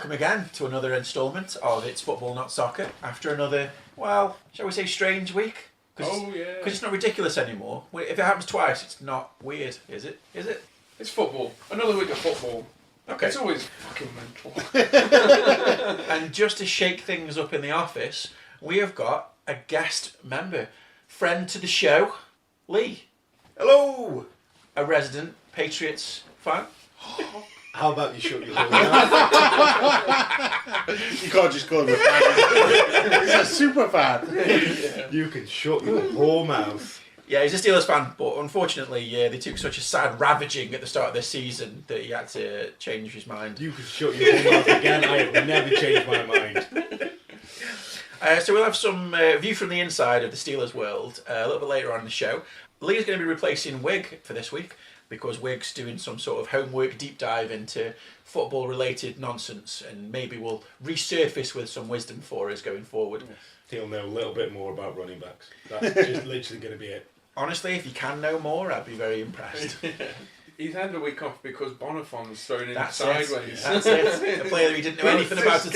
welcome again to another instalment of It's Football Not Soccer after another, well, shall we say strange week? Because it's not ridiculous anymore. If it happens twice, it's not weird, is it? Is it? It's football. Another week of football. Okay. It's always fucking mental. And just to shake things up in the office, we have got a guest member, friend to the show, Lee. Hello! A resident Patriots fan. How about you shut your whole mouth? You can't just call him a fan. He's a super fan. You can shut your whole mouth. Yeah, he's a Steelers fan, but unfortunately, they took such a sad ravaging at the start of this season that he had to change his mind. You can shut your whole mouth again. I have never changed my mind. So we'll have some view from the inside of the Steelers world a little bit later on in the show. Lee's going to be replacing Weig for this week because Weig's doing some sort of homework deep dive into football-related nonsense, and maybe we'll resurface with some wisdom for us going forward. He'll know a little bit more about running backs. That's just literally going to be it. Honestly, if you can know more, I'd be very impressed. He's had a week off because Bonafon's thrown him That's sideways. That's it. A player that we didn't know anything about at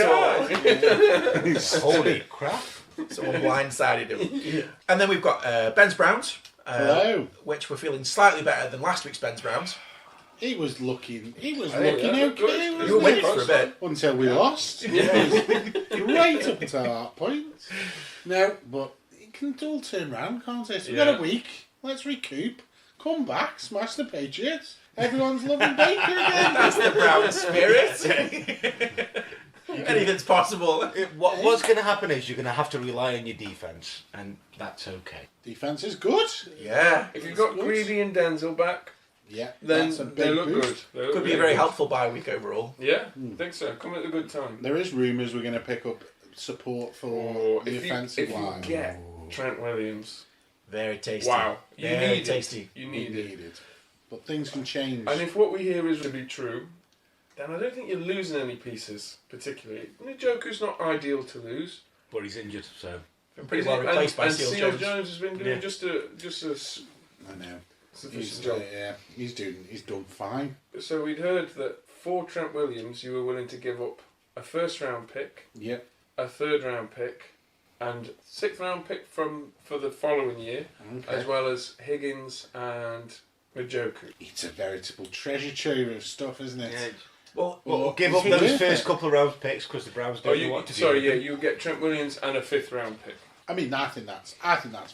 all. Holy crap. Someone blindsided him. And then we've got Ben's Browns. Hello. Which we're feeling slightly better than last week's Ben's Browns. He was looking okay. You were winning for a bit. Until we lost. Yeah. Right up until that point. No, but it can all turn around, can't it? So we've got a week. Let's recoup. Come back, smash the Patriots. Everyone's loving Baker again. That's the Brown spirit. Anything's possible. What's going to happen is you're going to have to rely on your defence, and that's okay. Defence is good. Yeah. If you've got Greedy and Denzel back, Yeah, then that's a big they look boost. good. They look Could be a really very good. helpful bye week overall. Yeah, I think so. Come at a good time. There is rumours we're going to pick up support for the offensive line. If you get Trent Williams, Very tasty. wow, you Very need tasty. it. You need it. Needed. But things can change. And if what we hear is to be true, then I don't think you're losing any pieces, particularly. Njoku's not ideal to lose. But he's injured, so... Been pretty well replaced by and Seal Seal Jones. Jones has been doing Yeah. just a I know. sufficient job. He's done fine. So we'd heard that for Trent Williams, you were willing to give up a first-round pick, Yep. a third-round pick, and sixth-round pick for the following year, Okay. as well as Higgins and Njoku. It's a veritable treasure trove of stuff, isn't it? Yeah. Well, Well, give up Higgins- those first couple of round picks because the Browns don't know what to do. You'll get Trent Williams and a fifth-round pick. I mean, I think that's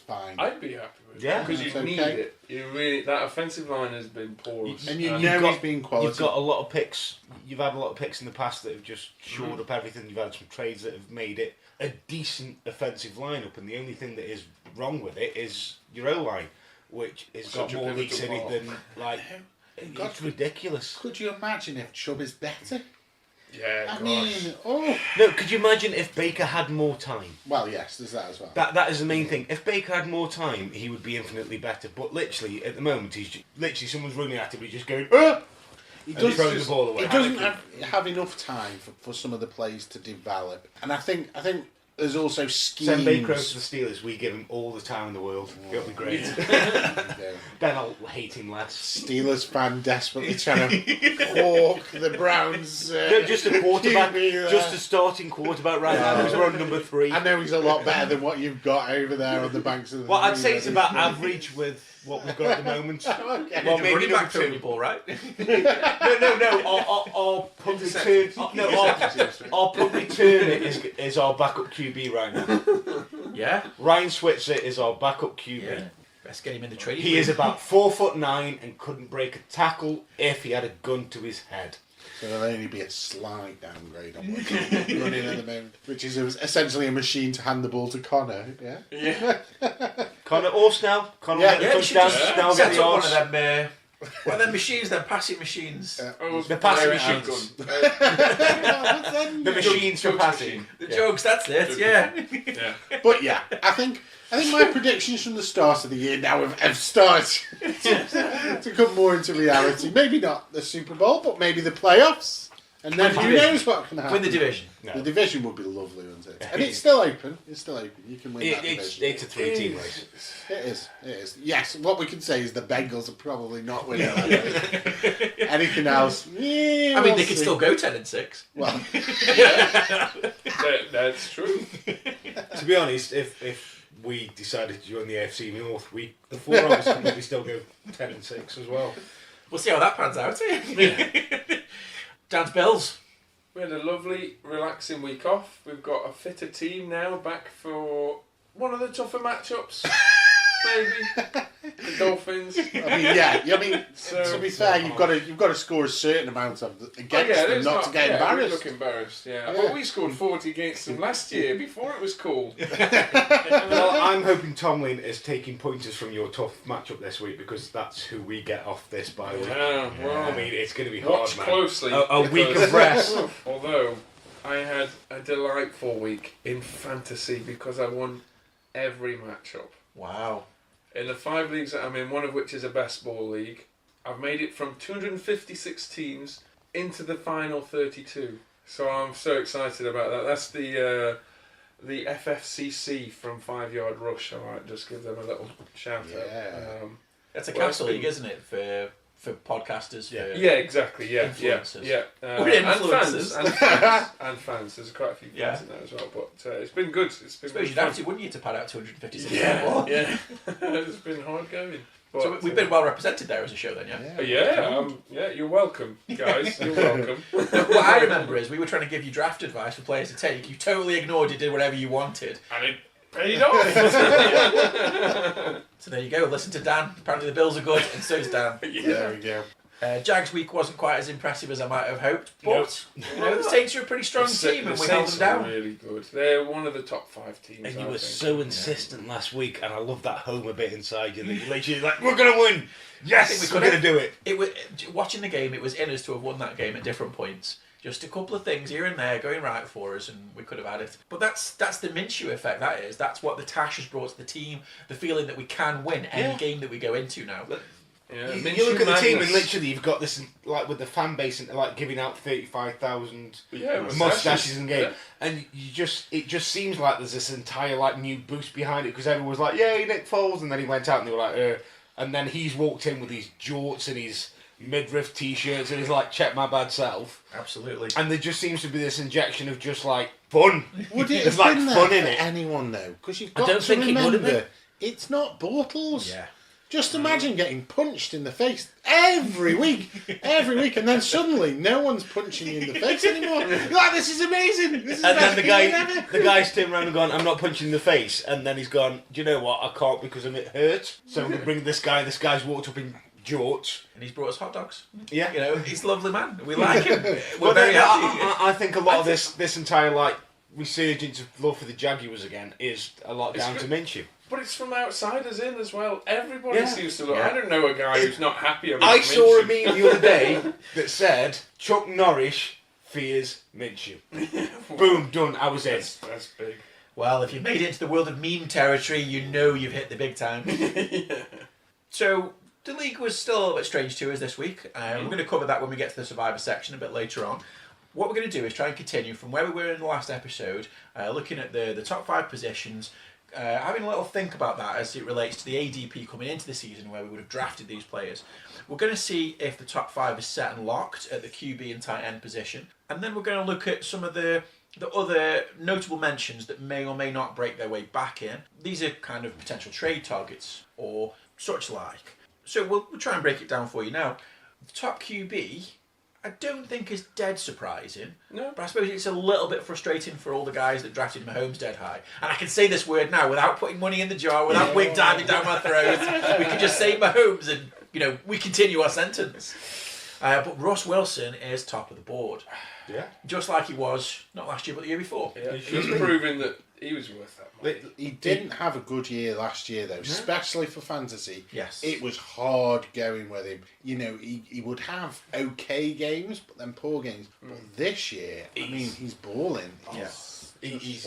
fine. I'd be happy with Yeah, that because you that's need okay. it. You really that offensive line has been porous. And you You've know got- he's been quality. You've got a lot of picks. You've had a lot of picks in the past that have just shored up everything. You've had some trades that have made it a decent offensive lineup, and the only thing that is wrong with it is your O line, which has Such got a more pivotal leaks in it part. than like. God, It's ridiculous. Could you imagine if Chubb is better? Yeah, I gosh. mean, No, could you imagine if Baker had more time? well, yes, there's that as well. That is the main thing. If Baker had more time, he would be infinitely better. But literally, at the moment, he's just, literally someone's running at him. He's just going, ah! He And he's throwing the ball away. He doesn't have enough time for some of the plays to develop, and I think there's also schemes. Send Baker over to the Steelers. We give him all the time in the world. It'll be great. Yeah. Then I'll hate him less. Steelers fan desperately trying to hawk the Browns. No, just a quarterback, QB there. just a starting quarterback right now. Who's run number 3. I know he's a lot better than what you've got over there on the banks of the. Well, I'd say it's river. about average with what we've got at the moment. Okay. Well, maybe running number back throwing 2. your ball, right? No. Our punt return. Our punt returner is our backup QB right now. Yeah. Ryan Switzer is our backup QB. Yeah. Best get him in the trade. He is about 4'9" and couldn't break a tackle if he had a gun to his head. So there'll only be a slight downgrade on what he's running at the moment, which is essentially a machine to hand the ball to Connor. Yeah. Yeah. Connor or Snell. Connor Yeah, will get the touchdown. Snell get set the up one yards. of them. One of them machines, them passing machines. Oh, The passing fire machines. handgun. The machines for Jokes passing. The jokes, that's it. Yeah. Yeah. But yeah, I think my predictions from the start of the year now have started to come more into reality. Maybe not the Super Bowl, but maybe the playoffs. And then who knows what can happen? Win the division. No. The division would be lovely, wouldn't it? And it's still open. It's still open. You can win that division. It's a 3-team race. It is. It is. Yes, what we can say is the Bengals are probably not winning that division. Anything else? Yeah, I mean, they could still go 10-6. Well, That's true. To be honest, if we decided to join the AFC North, the four of us could maybe still go 10-6 as well. We'll see how that pans out. Dan's Bills. We had a lovely, relaxing week off. We've got a fitter team now, back for one of the tougher matchups. Maybe the Dolphins. to be fair, you've got to score a certain amount of against them not to get embarrassed. We look embarrassed. Yeah. Well, we scored 40 against them last year before it was cool. Well, I'm hoping Tomlin is taking pointers from your tough matchup this week because that's who we get off this bye week. Yeah, well, I mean, it's going to be hard, watch man. closely. A week of rest. Although I had a delightful week in fantasy because I won every matchup. Wow. In the 5 leagues that I'm in, one of which is a best ball league, I've made it from 256 teams into the final 32. So I'm so excited about that. That's the FFCC from 5 Yard Rush. I might just give them a little shout out. That's a council league, isn't it, for podcasters? Yeah, exactly. Yeah, influencers. yeah. We're influencers. And fans. There's quite a few fans in there as well. But it's been good. It's been. I suppose you'd have to, wouldn't you, to pad out 256? Yeah. It's been hard going. But, So we've been well represented there as a show then, yeah? Yeah. You're welcome, guys. You're welcome. What I remember is we were trying to give you draft advice for players to take. You totally ignored it, did whatever you wanted. And it paid off. So there you go. Listen to Dan. Apparently the Bills are good, and so's Dan. There we go. Jags week wasn't quite as impressive as I might have hoped, but the Saints are a pretty strong team, and we held them down. Really good. They're one of the top 5 teams. And you were so insistent last week, and I love that Homer bit inside you that you literally like, we're going to win! Yes, we're going to do it! It was, watching the game, it was in us to have won that game at different points. Just a couple of things here and there going right for us, and we could have had it. But that's the Minshew effect, that is. That's what the Tash has brought to the team, the feeling that we can win any game that we go into now. Yeah, you look at the team and literally you've got this, like with the fan base, and like giving out 35,000 mustaches in game, and it just seems like there's this entire like new boost behind it because everyone was like, "Yay, Nick Foles," and then he went out and they were like, and then he's walked in with his jorts and his midriff t-shirts and he's like, "Check my bad self." Absolutely. And there just seems to be this injection of just like fun. Would it There's have like been fun there in for it. anyone though? Because you've I got don't to think it would have remember, been. it's not Bortles. Yeah. Just imagine getting punched in the face every week, and then suddenly no one's punching you in the face anymore. You're like, this is amazing. This is And then best the feeling ever. guy's turned around and gone, "I'm not punching in the face," and then he's gone, "Do you know what? I can't because it hurts. So I'm gonna bring this guy. This guy's walked up in jorts, And he's brought us hot dogs. Yeah, You know, he's a lovely man. We like him. We're But very then, happy. I think a lot of this entire like resurgence of love for the Jaguars again is a lot down to Minshew. But it's from outsiders in as well. Everybody Yeah. seems to look. Yeah. I don't know a guy who's not happy about I saw a Minshew. meme the other day that said Chuck Norris fears Minshew. Boom, done. I was in. That's big. Well, if you've made it into the world of meme territory, you know you've hit the big time. So, the league was still a little bit strange to us this week. We're going to cover that when we get to the Survivor section a bit later on. What we're going to do is try and continue from where we were in the last episode, looking at the top 5 positions, having a little think about that as it relates to the ADP coming into the season where we would have drafted these players. We're going to see if the top 5 is set and locked at the QB and tight end position. And then we're going to look at some of the other notable mentions that may or may not break their way back in. These are kind of potential trade targets or such like. So we'll try and break it down for you now. The top QB, I don't think is dead surprising. No. But I suppose it's a little bit frustrating for all the guys that drafted Mahomes dead high. And I can say this word now without putting money in the jar, without Weig diving down my throat. We can just say Mahomes and, we continue our sentence. But Russ Wilson is top of the board. Yeah. Just like he was, not last year, but the year before. Yeah. He's proving that he was worth that money. He didn't have a good year last year though, especially for fantasy. Yes. It was hard going with him. He would have okay games, but then poor games. But this year, he's balling. Yeah. He's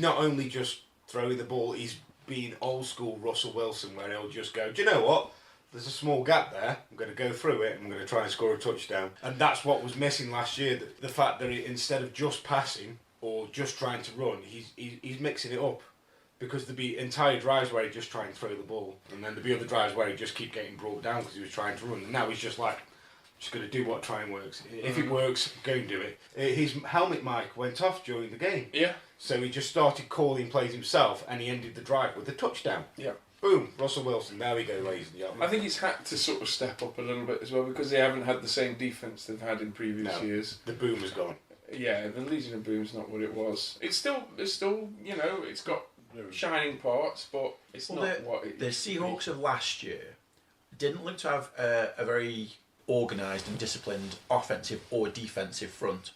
not only just throwing the ball, he's being old school Russell Wilson where he'll just go, "Do you know what? there's a small gap there. I'm going to go through it. I'm going to try and score a touchdown. And that's what was missing last year. The fact that instead of just passing or just trying to run, he's mixing it up. Because there'd be entire drives where he'd just try and throw the ball. And then there'd be other drives where he'd just keep getting brought down because he was trying to run. And now he's just like, just going to do what trying works. If it works, go and do it. His helmet mic went off during the game. Yeah. So he just started calling plays himself and he ended the drive with a touchdown. Yeah. Boom, Russell Wilson. There we go, ladies and gentlemen. I think he's had to sort of step up a little bit as well because they haven't had the same defence they've had in previous years. The boom has gone. Yeah, the Legion of Boom's not what it was. It's still, you know, it's got shining parts, but it's not what it the Seahawks of last year didn't look to have a very organised and disciplined offensive or defensive front,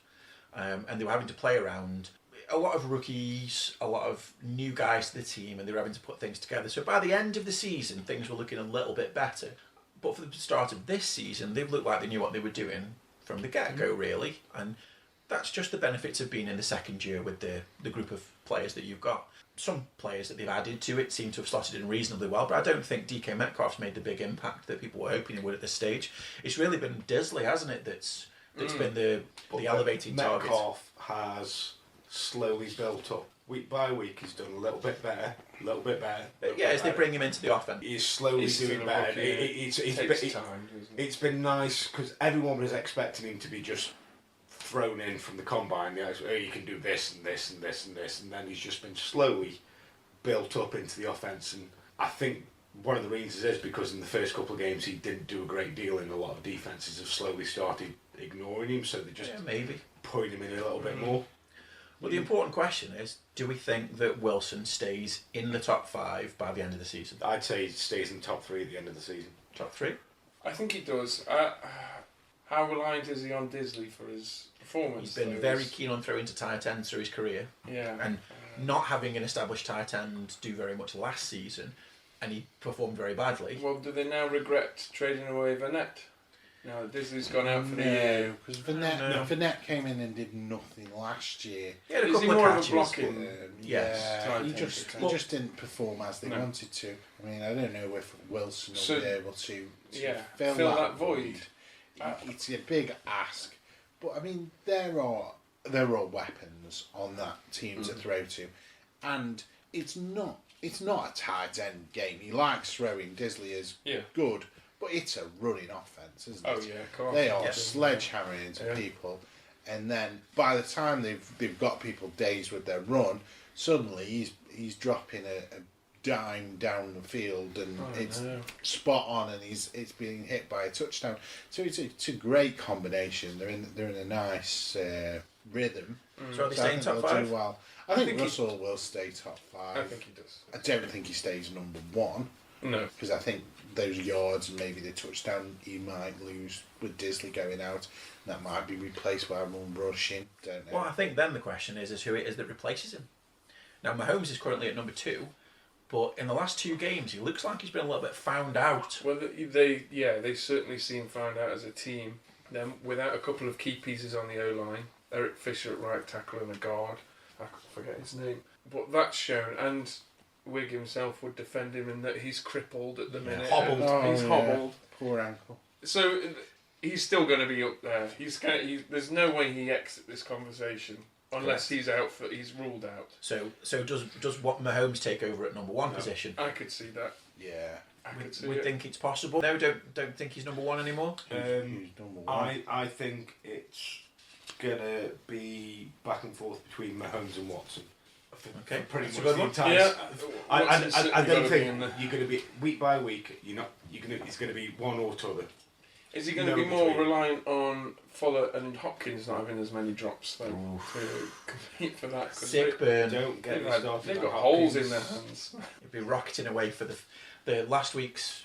and they were having to play around a lot of rookies, a lot of new guys to the team, and they were having to put things together. So by the end of the season, things were looking a little bit better. But for the start of this season, they looked like they knew what they were doing from the get-go, really. And that's just the benefits of being in the second year with the group of players that you've got. Some players that they've added to it seem to have slotted in reasonably well, but I don't think DK Metcalf's made the big impact that people were hoping he would at this stage. It's really been Disley, hasn't it, that's been the elevating target. Metcalf has slowly built up. Week by week, he's done a little bit better. Yeah, as they bring him into the offense. He's slowly doing better. It's been nice because everyone was expecting him to be just thrown in from the combine. Oh, you can do this and this and this and this, and then he's just been slowly built up into the offense. And I think one of the reasons is because in the first couple of games he didn't do a great deal, and a lot of defenses have slowly started ignoring him, so they just maybe putting him in a little bit more. Well, the important question is, do we think that Wilson stays in the top 5 by the end of the season? I'd say he stays in top 3 at the end of the season. Top 3? I think he does. How reliant is he on Disley for his performance? He's been very keen on throwing to tight ends through his career. Yeah. And not having an established tight end do very much last season, and he performed very badly. Well, do they now regret trading away Vanette? Now Disley's gone out for the year. Because Vanette came in and did nothing last year. He had a Is couple he of more catches, of a blocking? Yeah, he Well, just didn't perform as they wanted to. I mean, I don't know if Wilson will be able to fill that void. It's a big ask, but I mean there are weapons on that team to throw to, and it's not a tight end game. He likes throwing. Disley is good, but it's a running offense, isn't it? Oh yeah, of course. They are sledgehammering into people, and then by the time they've got people dazed with their run, suddenly he's dropping a dime down the field, and it's spot on, and it's being hit by a touchdown. So it's a great combination. They're in a nice rhythm. So are they staying top 5? Well, I think Russell will stay top 5. I think he does. I don't think he stays number 1. No, because I think those yards and maybe the touchdown he might lose with Disley going out, and that might be replaced by run rushing. Don't know. Well, I think then the question is who it is that replaces him. Now, Mahomes is currently at number 2, but in the last 2 games, he looks like he's been a little bit found out. well they certainly seem found out as a team. Then without a couple of key pieces on the O-line, Eric Fisher at right tackle and a guard, I forget his name, but that's shown. And Weig himself would defend him in that he's crippled at the minute. Hobbled. He's hobbled. Poor ankle. So he's still going to be up there. There's no way he exits this conversation unless he's ruled out. So does what Mahomes take over at number 1 position? I could see that. Yeah. I could see We it. think it's possible. No, don't think he's number 1 anymore. Who's number 1? I think it's gonna be back and forth between Mahomes and Watson. Okay, Pretty that's a much good the one. entire. Yeah. I don't think you're going to be week by week. It's going to be one or t'other. Is he going to be more reliant on Fuller and Hopkins not having as many drops though to compete for that? Sick burn. Don't get me started. They've on got Hopkins. holes in their hands. He'd be rocketing away for the last week's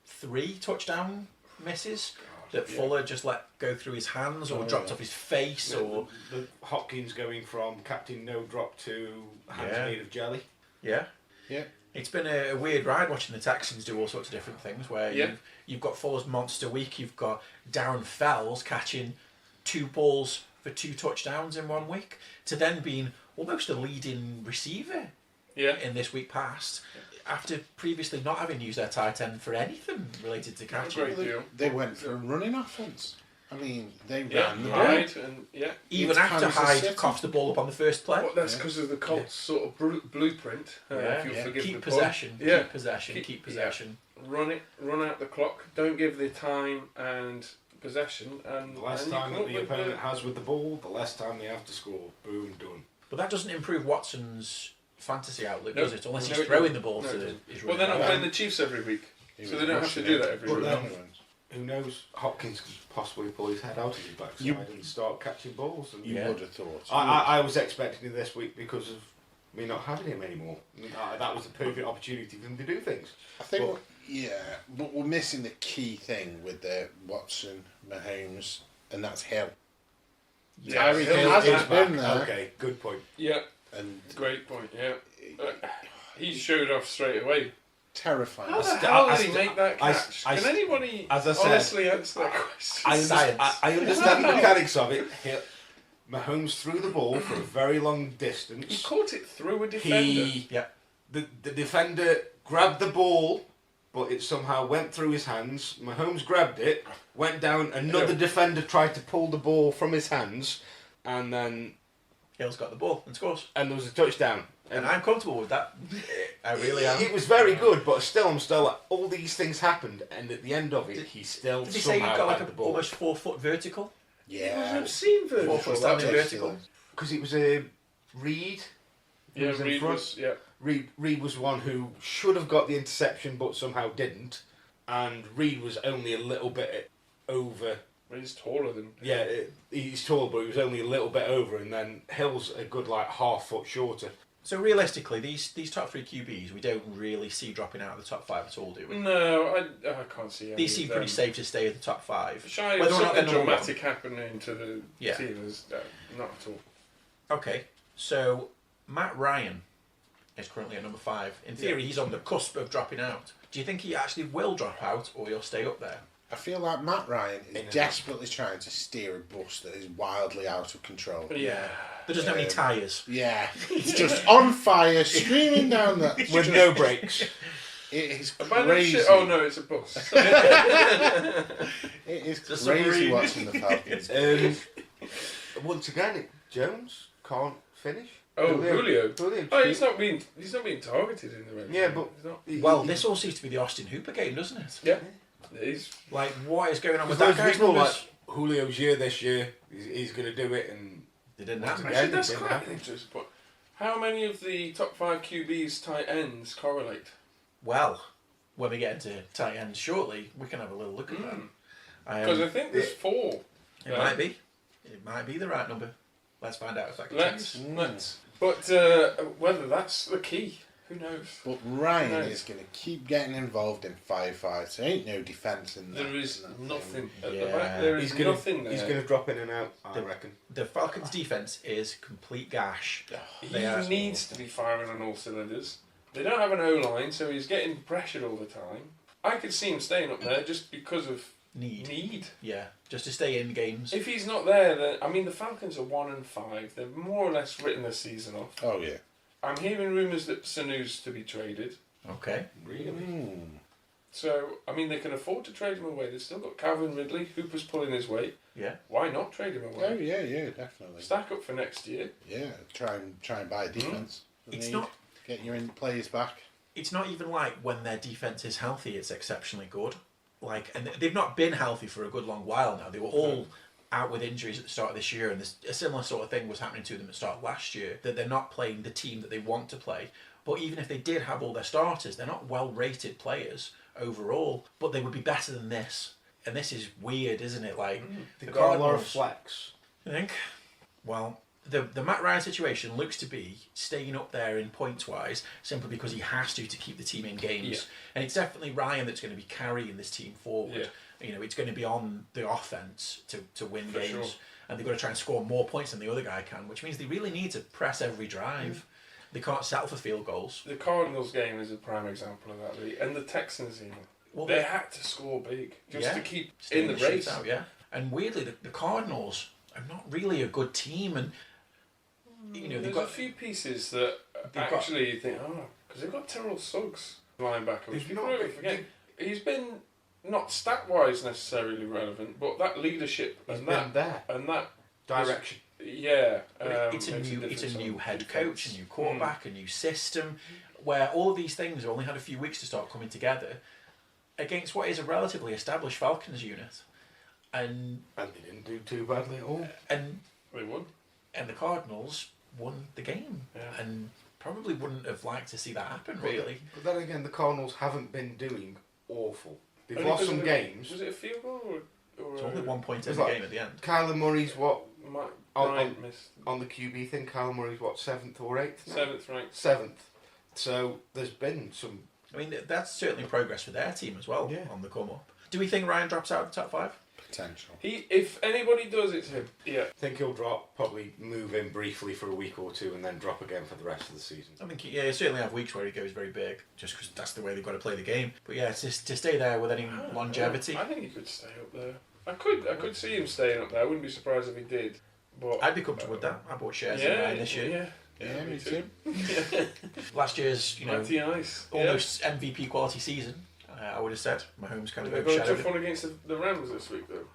3 touchdown misses that Fuller just let go through his hands or dropped off his face, or the Hopkins going from Captain No Drop to hands made of jelly. Yeah. Yeah. It's been a weird ride watching the Texans do all sorts of different things where you've got Fuller's monster week, you've got Darren Fells catching 2 balls for 2 touchdowns in 1 week, to then being almost a leading receiver in this week past. after previously not having used their tight end for anything related to catching. Great deal. They went for a running offense. I mean, they Yeah, ran the ball. Hyde and Even It's after Kansas Hyde City. coughs the ball up on the first play. Well, that's because of the Colts sort of blueprint. If you'll forgive Keep the pun. possession, Yeah. keep possession, keep possession. Run out the clock. Don't give the time and possession. And The less and you time come that up the with opponent has with the ball, the less time they have to score. Boom, done. But that doesn't improve Watson's fantasy outlook, No. does it? Unless No, he's it throwing doesn't. the ball No, it to doesn't. his Well, running they're not back. playing the Chiefs every week, He so was they don't have to rushing do it. that every But week. then- Who knows? Hopkins could possibly pull his head out of his backside You- and start catching balls. And You Yeah. would have thought. I was expecting him this week because of me not having him anymore. I mean, that was the perfect opportunity for him to do things. I think, But- but we're missing the key thing with the Watson, Mahomes, and that's Hill. Yeah, Tyreek Hill Hill is hasn't back. been there, Okay, good point. Yeah, and great point. Yeah, he showed off straight away. terrifying. How the st- hell I did he st- make that I catch? st- Can anybody as I said- honestly answer that question? I understand the mechanics of it. Mahomes threw the ball for a very long He distance. caught it through a defender. Yeah. The defender grabbed the ball, but it somehow went through his hands. Mahomes grabbed it, went down. Another Yeah. defender tried to pull the ball from his hands, and then Hill's got the ball and scores. there was a touchdown. And I'm comfortable with that. I really am. It was very good, but I'm still like, all these things happened, and at the end of it, he still Did he say he somehow got like had the a ball. almost 4 foot vertical? It was Yeah. obscene 4 vertical. foot standing ridiculous. vertical. Because it was a Reed. who Yeah, was in Reed front. was. Yeah, Reed was one who should have got the interception, but somehow didn't. And Reed was only a little bit over. he's taller than. Yeah, he's tall, but he was only a little bit over. And then Hill's a good like half foot shorter. So realistically, these top 3 QBs, we don't really see dropping out of the top 5 at all, do we? No, I can't see. any These seem of pretty them. safe to stay in the top 5. Shy of Whether or not something they're number dramatic happening to the Yeah. team is not at all. Okay, so Matt Ryan is currently at number 5. In theory, he's on the cusp of dropping out. Do you think he actually will drop out, or he'll stay up there? I feel like Matt Ryan is desperately trying to steer a bus that is wildly out of control. Yeah. There doesn't have any tyres. Yeah, it's just on fire, screaming down that With no brakes. It is Abandoned crazy. ship. Oh no, it's a bus. It is It's a crazy submarine. watching the Falcons. Once again, Jones can't finish. Oh, Julio. Julio. Oh, he's not being targeted in the red Yeah, zone. but- He's not. Well, this all seems to be the Austin Hooper game, doesn't it? Yeah, he's. Like, what is going on with Because that those guy's people numbers? like Julio's year this year, he's going to do it, and They didn't Once happen. again, Actually, that's didn't quite an happen. interesting point. How many of the top 5 QBs tight ends correlate? Well, when we get into tight ends shortly, we can have a little look at that. Because I think there's 4. It might be. It might be the right number. Let's find out if that can Let's. change. But whether that's the key, who knows? But Ryan Nice. is going to keep getting involved in firefights. There ain't no defence in that. There is in that nothing thing. at the Yeah. back. There is he's going nothing there. He's going to drop in and out. I The- reckon. The Falcons' defense is complete gash. He They are- needs to be firing on all cylinders. They don't have an O-line, so he's getting pressured all the time. I could see him staying up there just because of need. Yeah, just to stay in games. If he's not there, then I mean the Falcons are 1-5. They've more or less written their season off. Oh, yeah. I'm hearing rumours that Sanu's to be traded. Okay. Really? So I mean they can afford to trade him away. They've still got Calvin Ridley. Hooper's pulling his weight. Yeah. Why not trade him Oh, away? yeah, definitely. Stack up for next year. Yeah, try and buy a defence. It's Need. not. Get your players back. It's not even like when their defense is healthy, it's exceptionally good. Like, and they've not been healthy for a good long while now. They were all out with injuries at the start of this year, and a similar sort of thing was happening to them at the start of last year. That they're not playing the team that they want to play. But even if they did have all their starters, they're not well-rated players overall. But they would be better than this. And this is weird, isn't it? Like They've the got a lot of Cardinals. flex. You think? Well, the Matt Ryan situation looks to be staying up there in points wise simply because he has to keep the team in games. Yeah. And it's definitely Ryan that's going to be carrying this team forward. Yeah. You know, it's going to be on the offense to win For games. sure. And they've got to try and score more points than the other guy can, which means they really need to press every drive. They can't settle for field goals. The Cardinals game is a prime example of that, really. And the Texans even. Well, They had to score big just Yeah. to keep Stay in the race. shootout, yeah. And weirdly, the Cardinals are not really a good team, and you know they've There's got a few pieces that actually you think, because they've got Terrell Suggs, linebacker, which people really forget. He's been not stat-wise necessarily relevant, but that leadership and that direction. It's a new head coach, a new quarterback, a new system, where all of these things have only had a few weeks to start coming together against what is a relatively established Falcons unit. And they didn't do too badly at all. And they won. And the Cardinals won the game. Yeah. And probably wouldn't have liked to see that happen, really. But then again, the Cardinals haven't been doing awful. They've Only lost some games. Was it a field goal or it's only 1 point in It's the like- game at the end. Kyler Murray's what? Bryant missed. On the QB thing, Kyler Murray's what, 7th or 8th? now? 7th ranked. 7th. So there's been some... I mean, that's certainly progress for their team as well Yeah. on the come up. Do we think Ryan drops out of the top 5? Potential. If anybody does, it's him. Yeah. I think he'll drop, probably move in briefly for a week or two and then drop again for the rest of the season. I think you certainly have weeks where he goes very big, just because that's the way they've got to play the game. But yeah, to stay there with any longevity. I think he could stay up there. I could see him staying up there. I wouldn't be surprised if he did. But I'd be comfortable with that. I bought shares in Ryan this year. Yeah, me too. Last year's, Mighty nice. almost MVP quality season, I would have said. Mahomes kind of They've got a tough overshadowed it. one against the Rams this week, though.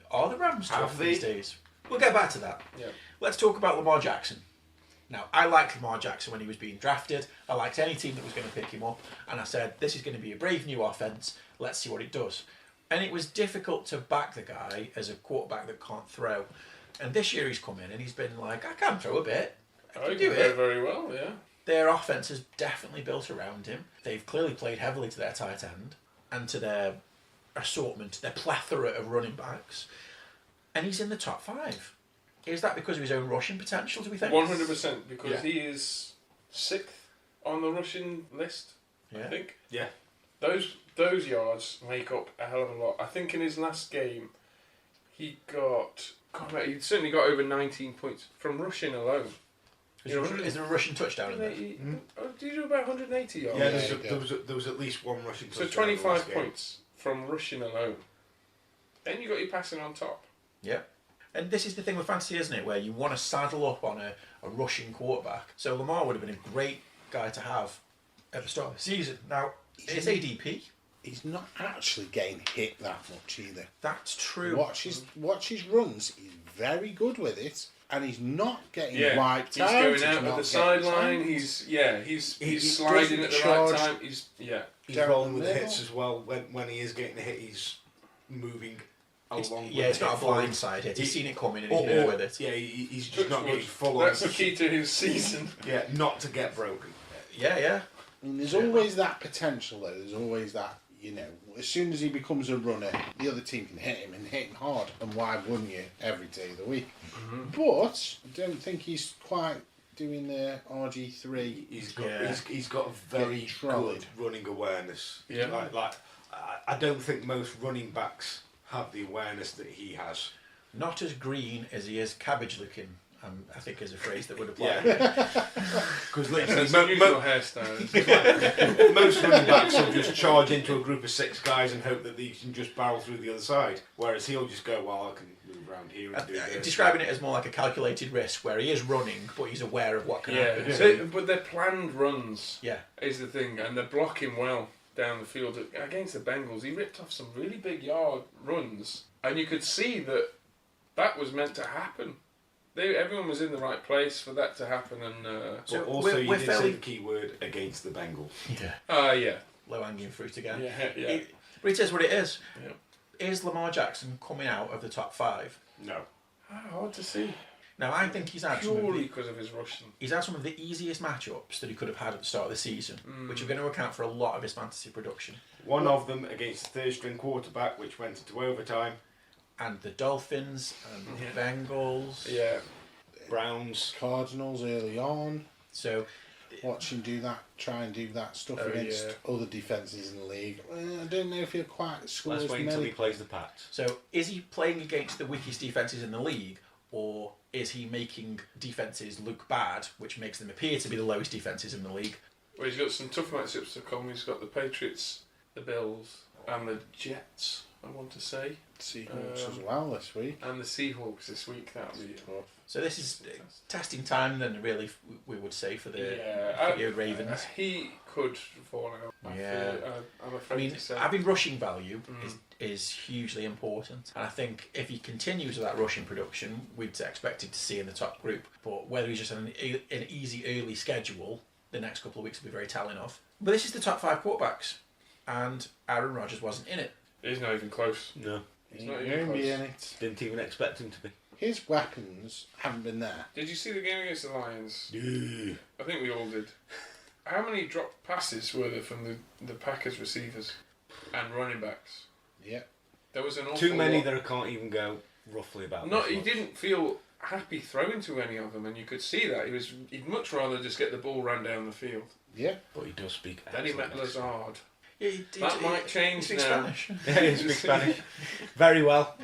Are the Rams Have tough they? these days? We'll get back to that. Yeah. Let's talk about Lamar Jackson. Now, I liked Lamar Jackson when he was being drafted. I liked any team that was going to pick him up. And I said, this is going to be a brave new offense. Let's see what it does. And it was difficult to back the guy as a quarterback that can't throw. And this year he's come in and he's been like, I can throw a bit. I can do it. Very well, yeah. Their offense is definitely built around him. They've clearly played heavily to their tight end and to their assortment, their plethora of running backs. And he's in the top 5. Is that because of his own rushing potential, do we think? 100%, because he is 6th on the rushing list, I think. Yeah. Those yards make up a hell of a lot. I think in his last game, he certainly got over 19 points from rushing alone. Is there a rushing touchdown in there? Did you do about 180 yards? Yeah, there was at least one rushing So touchdown. 25 points from rushing alone. Then you got your passing on top. Yeah. And this is the thing with fantasy, isn't it? Where you want to saddle up on a rushing quarterback. So Lamar would have been a great guy to have at the start of the season. Now, it's ADP. He's not actually getting hit that much either. That's true. Watch his runs. He's very good with it, and he's not getting wiped he's out. Going out at the sideline. He's sliding at the right time. He's rolling with the hits as well. When he is getting the hit, he's moving along. It's not a blind side hit. He's seen it coming and he's moving with it. Yeah, he's just not getting full on. That's the key to his season. Yeah, not to get broken. Yeah. I mean, there's always that potential though. There's always that, as soon as he becomes a runner, the other team can hit him and hit him hard. And why wouldn't you every day of the week? Mm-hmm. But I don't think he's quite doing the RG3. He's got a very good running awareness. Yeah. Like I don't think most running backs have the awareness that he has. Not as green as he is cabbage looking. I think is a phrase that would apply. Because That's a usual hairstyle. most running backs will just charge into a group of 6 guys and hope that they can just barrel through the other side. Whereas he'll just go, well, I can move around here and do this. Describing it as more like a calculated risk, where he is running, but he's aware of what can happen. Yeah. But they're planned runs. Yeah. Is the thing, and they're blocking well down the field against the Bengals. He ripped off some really big yard runs, and you could see that was meant to happen. Everyone was in the right place for that to happen, and but also you did say the key word against the Bengals. Yeah. Low hanging fruit again. Yeah. But it is what it is. Yeah. Is Lamar Jackson coming out of the top 5? No. Hard to see. Now I think he's had purely because of his rushing. He's had some of the easiest matchups that he could have had at the start of the season, which are going to account for a lot of his fantasy production. One of them against the 3rd string quarterback, which went into overtime. And the Dolphins and the Bengals. Yeah. Browns. Cardinals early on. So watch him try and do that stuff against other defences in the league. I don't know if he'll quite score Let's as wait many. until he plays the Pats. So is he playing against the weakest defences in the league, or is he making defences look bad, which makes them appear to be the lowest defences in the league? Well, he's got some tough matchups to come. He's got the Patriots, the Bills, and the Jets, I want to say. Seahawks as well this week. And the Seahawks this week, that'll be tough. So this is testing time, then, really, we would say, for the Ravens. He could fall out. I'm afraid to say. Having rushing value is hugely important. And I think if he continues with that rushing production, we'd expect him to see in the top group. But whether he's just on an easy early schedule, the next couple of weeks will be very telling of. But this is the top 5 quarterbacks. And Aaron Rodgers wasn't in it. He's not even close. No. He's not even close. Be in it. Didn't even expect him to be. His weapons haven't been there. Did you see the game against the Lions? Yeah. I think we all did. How many dropped passes were there from the Packers receivers and running backs? Yeah. There was an awful Too many lot. that I can't even go roughly about. He didn't feel happy throwing to any of them, and you could see that. He'd much rather just get the ball ran down the field. Yeah. But he does speak. Then he met Lazard. Yeah, That might change he now. Spanish. Yeah, he speaks Spanish very well.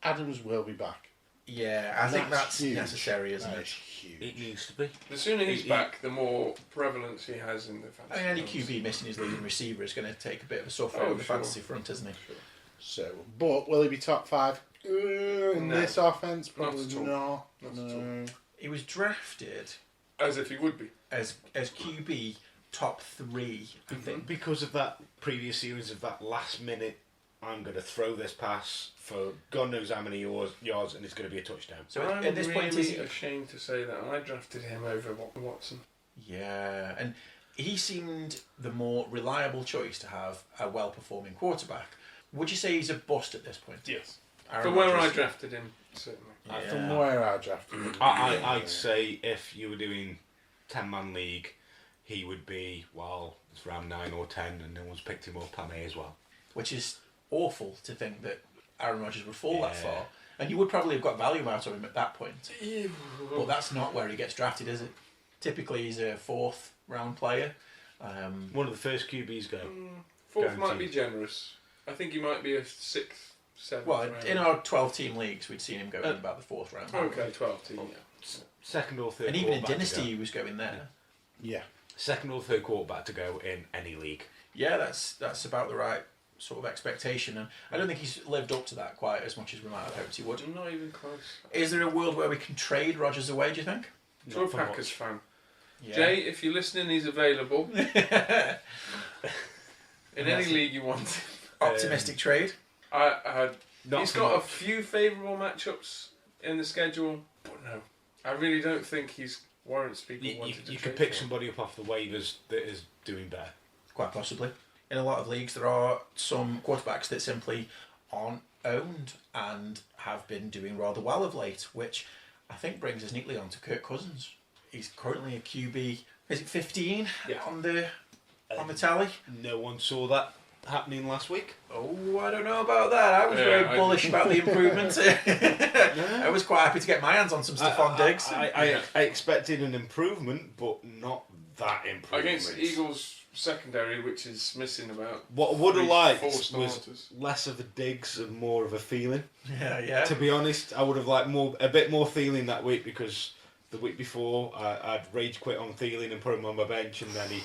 Adams will be back. Yeah, I think that's huge. necessary, isn't That it? is huge. It needs to be. The sooner he's back, the more prevalence he has in the fantasy. I mean, any runs. QB missing his leading receiver is going to take a bit of a suffer Oh, on the sure. fantasy front, isn't he? Sure. So, but will he be top 5 in No. this offense? Not Probably at all. not. Not at No. He was drafted As if he would be. as QB top 3, I think. Because of that previous series of that last minute, I'm going to throw this pass for God knows how many yards, and it's going to be a touchdown. So I'm at this really point, is he... ashamed to say that I drafted him over Watson. Yeah, and he seemed the more reliable choice to have a well-performing quarterback. Would you say he's a bust at this point? Yes. Aaron From where I Rodgers? drafted him, certainly. Yeah. From where I drafted him. I'd say if you were doing 10-man league, he would be, it's round 9 or 10, and no one's picked him up. I may as well. Which is awful to think that Aaron Rodgers would fall that Yeah. far. And you would probably have got value out of him at that point. But that's not where he gets drafted, is it? Typically he's a 4th round player. One of the first QBs go. 4th might be Guaranteed. generous. I think he might be a 6th, 7th Well, round. in our 12-team leagues, we'd seen him go in about the 4th round. Okay, 12 team, yeah. Second or third And even in quarterback to Dynasty, go. he was going there. Yeah. Second or third quarterback to go in any league. Yeah, that's about the right sort of expectation. And I don't think he's lived up to that quite as much as we might have hoped he would. Not even close. Is there a world where we can trade Rodgers away, do you think? To a Not for Packers much. fan. Yeah. Jay, if you're listening, he's available. In any That's- league you want. Optimistic trade. Not He's for got a much. few favourable matchups in the schedule, but no. I really don't think he's warrants people You wanting to could trade pick for him. somebody up off the waivers that is doing better. Quite possibly. In a lot of leagues, there are some quarterbacks that simply aren't owned and have been doing rather well of late, which I think brings us neatly on to Kirk Cousins. He's currently a QB, is it 15 Yeah. on the tally? No one saw that happening last week. Oh, I don't know about that. I was Yeah, very I- bullish about the improvement. I was quite happy to get my hands on some Stephon Diggs. I expected an improvement, but not that improvement. Against Eagles secondary, which is missing about What I would have 3-4 liked was starters. less of a Diggs and more of a feeling. Yeah. To be honest, I would have liked a bit more feeling that week, because the week before I'd rage quit on Thielen and put him on my bench, and then he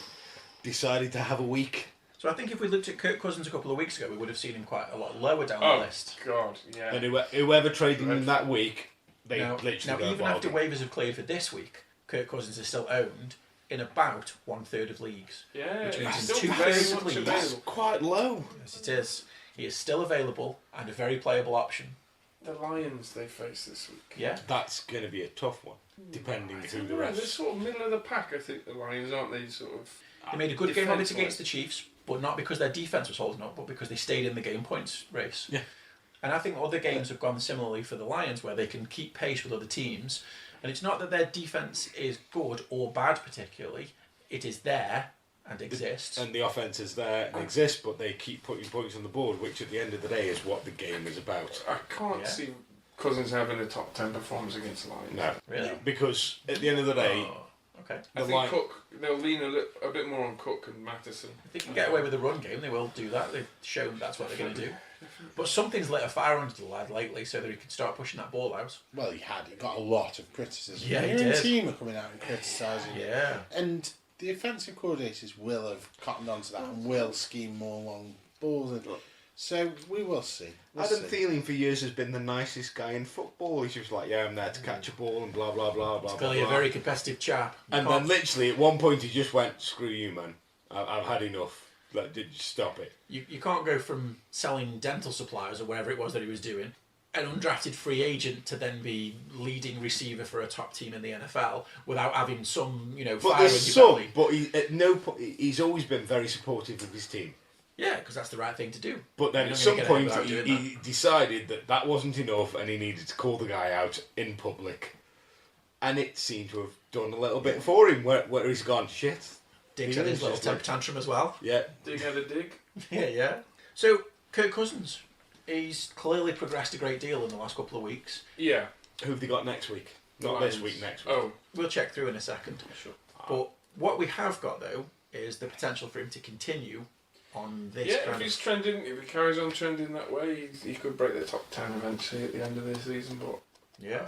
decided to have a week. So I think if we looked at Kirk Cousins a couple of weeks ago, we would have seen him quite a lot lower down Oh, the list. God, yeah. And whoever traded him that week, they Now, literally go, even "Well, after okay." waivers have cleared for this week, Kirk Cousins is still owned in about 1/3 of leagues. Yeah, Which means it's in still 2/3 very of much leagues- available. quite low. Yes, it is. He is still available and a very playable option. The Lions they face this week. Yeah. That's going to be a tough one, depending I who don't the know, they're rest. sort of middle of the pack, I think, the Lions, aren't they? Sort of. They made a good game of it defence-wise. against the Chiefs, but not because their defence was holding up, but because they stayed in the game points race. Yeah. And I think other games have gone similarly for the Lions, where they can keep pace with other teams. And it's not that their defence is good or bad particularly. It is there and exists. And the offense is there and exists, but they keep putting points on the board, which at the end of the day is what the game is about. I can't Yeah. see Cousins having a top 10 performance against the Lions. No, Really? because at the end of the day, Oh, okay. I the think line. Cook, they'll lean a bit more on Cook and Mattison. If they can get away with the run game, they will do that. They've shown that's what they're going to do. But something's lit a fire under the lad lately so that he can start pushing that ball out. Well, he got a lot of criticism. Yeah, he Your own did. team are coming out and criticising him. Yeah. And the offensive coordinators will have cottoned onto that and will scheme more long balls. And So we will see. Adam Thielen for years has been the nicest guy in football. He's just like, yeah, I'm there to catch a ball and blah, blah, blah, blah, He's blah, clearly blah. a very competitive chap. And then literally at one point he just went, screw you, man. I've had enough. Like, did you stop it? You can't go from selling dental supplies or whatever it was that he was doing, an undrafted free agent, to then be leading receiver for a top team in the NFL without having some, But fire in there's your some, belly. but he, at no point, he's always been very supportive of his team. Yeah, because that's the right thing to do. But then You're at not gonna some get point ahead without doing he decided that wasn't enough and he needed to call the guy out in public. And it seemed to have done a little bit for him, where he's gone, shit. Diggs had his little temper tantrum as well. Yeah. Dig had a dig. Yeah. So, Kirk Cousins, he's clearly progressed a great deal in the last couple of weeks. Yeah. Who have they got next week? Not Lions. this week, next week. Oh, We'll check through in a second. sure. But what we have got, though, is the potential for him to continue on this Yeah, kind if he's of... trending, if he carries on trending that way, he could break the top 10 eventually at the end of the season. But Yeah.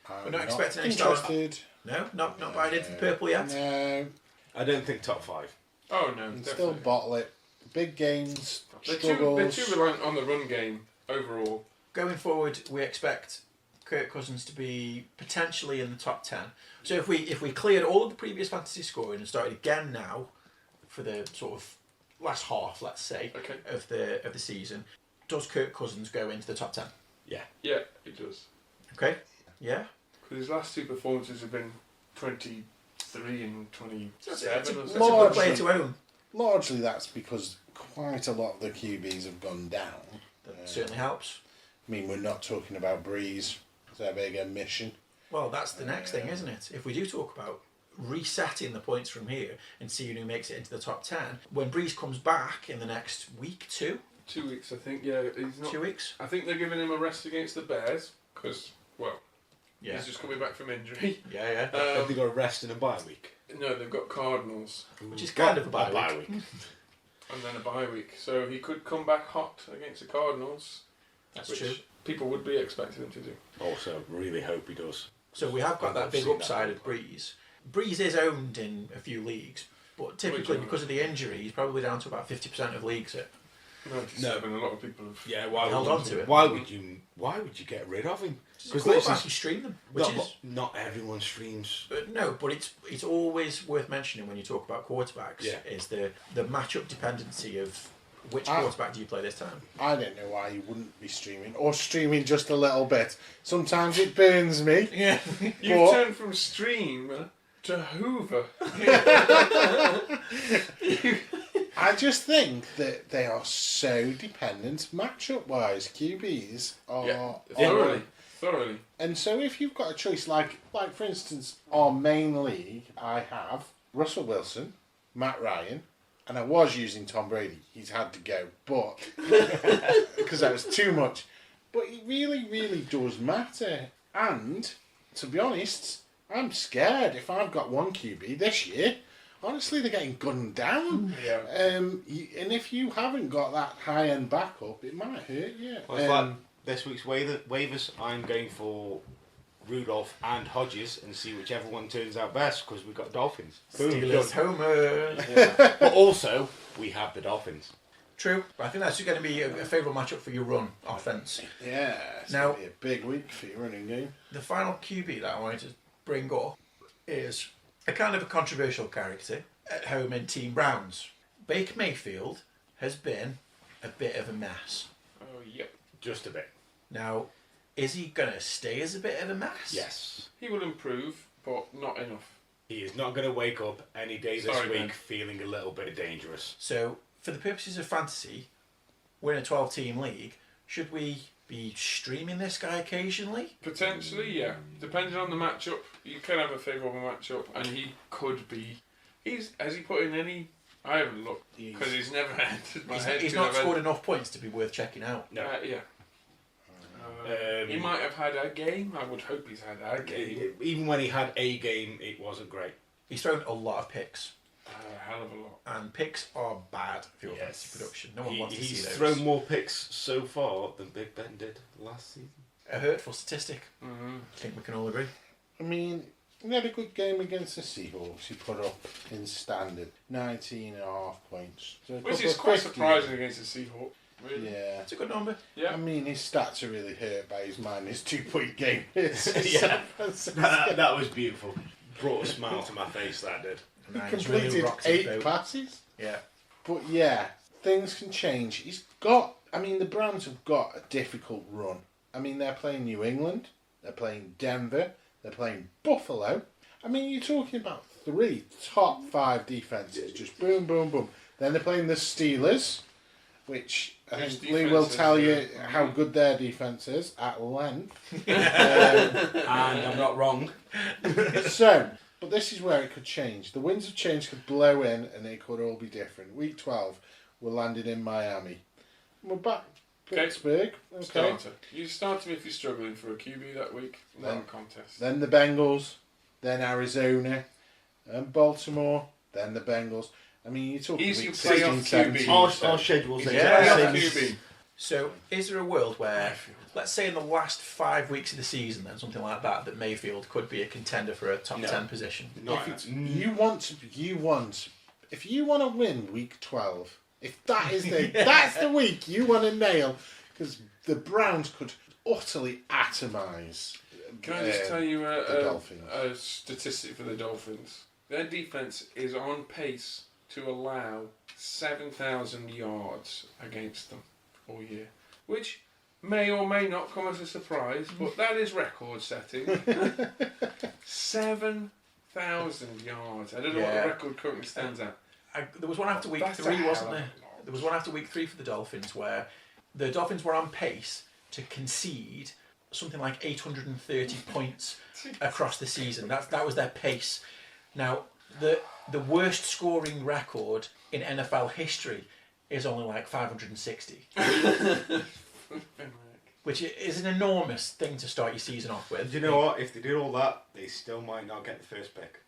I'm We're not expecting any interested. No, not buying into the purple yet. No, I don't think top 5. oh no, and definitely. still bottle it. Big games, They're struggles. too reliant on the run game overall. Going forward, we expect Kirk Cousins to be potentially in the top 10. So if we cleared all of the previous fantasy scoring and started again now for the sort of last half, let's say, Okay. of the season, does Kirk Cousins go into the top 10? Yeah. Yeah, he does. Okay. Yeah. Because his last two performances have been 23 and 27 That's or a something. good player to own. Largely that's because quite a lot of the QBs have gone down. That certainly helps. I mean, we're not talking about Breeze. It's a big omission. Well, that's the next thing, isn't it? If we do talk about resetting the points from here and seeing who makes it into the top 10, when Breeze comes back in the next week, 2 2 weeks, I think. Yeah, he's not. 2 weeks. I think they're giving him a rest against the Bears because, well, Yeah. he's just coming back from injury. Yeah. Have they got a rest and a bye week? No, they've got Cardinals Which is kind of a bye week. and then a bye week, so he could come back hot against the Cardinals. That's which true. people would be expecting him to do. Also, really hope he does. So we have got I've that big seen that upside one. of Breeze. Breeze is owned in a few leagues, but typically Which because of the injury, he's probably down to about 50% of leagues. 97, a lot of people have. Yeah, why Held would on to it. Why would you get rid of him? Because literally- you stream them, which is not everyone streams. no, but it's always worth mentioning when you talk about quarterbacks. Yeah. Is the matchup dependency of which Ah. quarterback do you play this time? I don't know why you wouldn't be streaming, or streaming just a little bit. Sometimes it burns me. Yeah. You've But- turned from stream to Hoover. I just think that they are so dependent matchup wise. QBs are, Yeah, are thoroughly. and so if you've got a choice, like for instance, our main league, I have Russell Wilson, Matt Ryan, and I was using Tom Brady. He's had to go, but because that was too much. But it really, really does matter. And to be honest, I'm scared if I've got one QB this year. Honestly, they're getting gunned down. Yeah. And if you haven't got that high end backup, it might hurt you. Well, it's like this week's waivers. I'm going for Rudolph and Hodges and see whichever one turns out best because we've got Dolphins. Boom, Steelers, done. Homer. But also, we have the Dolphins. True, but I think that's going to be a favourable matchup for your run offence. Yeah, it's Now- going to be a big week for your running game. The final QB that I wanted to bring up is a kind of a controversial character at home in Team Browns. Baker Mayfield has been a bit of a mess. Oh, yep. Just a bit. Now, is he going to stay as a bit of a mess? Yes. He will improve, but not enough. He is not going to wake up any day this Sorry, week Ben. feeling a little bit dangerous. So, for the purposes of fantasy, we're in a 12-team league. Should we be streaming this guy occasionally? Potentially, yeah. Depending on the matchup, you can have a favourable matchup, and he could be. Has he put in any? I haven't looked because he's never entered my head. He's 'cause not I've scored enough points to be worth checking out. No. yeah. He might have had a game. I would hope he's had a game. Even when he had a game, it wasn't great. He's thrown a lot of picks, A hell of a lot. and picks are bad for your Yes. fantasy production. No one wants to see He's those. thrown more picks so far than Big Ben did last season. A hurtful statistic. Mm-hmm. I think we can all agree. I mean, he had a good game against the Seahawks. He put up in standard 19.5 points. So a Which couple is of quite 50. surprising against the Seahawks. really. Yeah. It's a good number. Yeah. I mean, his stats are really hurt by his minus 2-point game. Yeah. That was beautiful. Brought a smile to my face, that did. He It's really completed rocked his 8 boat. passes. Yeah. But things can change. The Browns have got a difficult run. I mean, they're playing New England, they're playing Denver, they're playing Buffalo. I mean, you're talking about 3 top 5 defenses, just boom, boom, boom. Then they're playing the Steelers, which I Whose think Lee will defence tell is, you how good their defense is at length. And I'm not wrong. But this is where it could change. The winds of change could blow in and it could all be different. Week 12, we're landing in Miami. We're back. Okay. Pittsburgh. Okay. Starter. You start him if you're struggling for a QB that week. Not a Then- contest. Then the Bengals. Then Arizona. Then Baltimore. Then the Bengals. I mean, you're talking Easy week playoff 16, 17. QB. Our schedule's Yeah. exactly Playoff the same. QB. So, is there a world where, let's say in the last 5 weeks of the season, then something like that, that Mayfield could be a contender for a top No. 10 position? Not, If you want to win week 12, if that is that's the week you want to nail, because the Browns could utterly atomize. Can I just tell you the Dolphins. a statistic for the Dolphins? Their defense is on pace to allow 7,000 yards against them all year, which may or may not come as a surprise, but that is record setting. 7,000 yards. I don't know what Yeah. the record currently stands at. There was one after week That's a 3, hell wasn't of a there? lot. There was one after week 3 for the Dolphins where the Dolphins were on pace to concede something like 830 points across the season. That was their pace. Now, the worst scoring record in NFL history is only like 560, which is an enormous thing to start your season off with. Do you know what? If they did all that, they still might not get the first pick.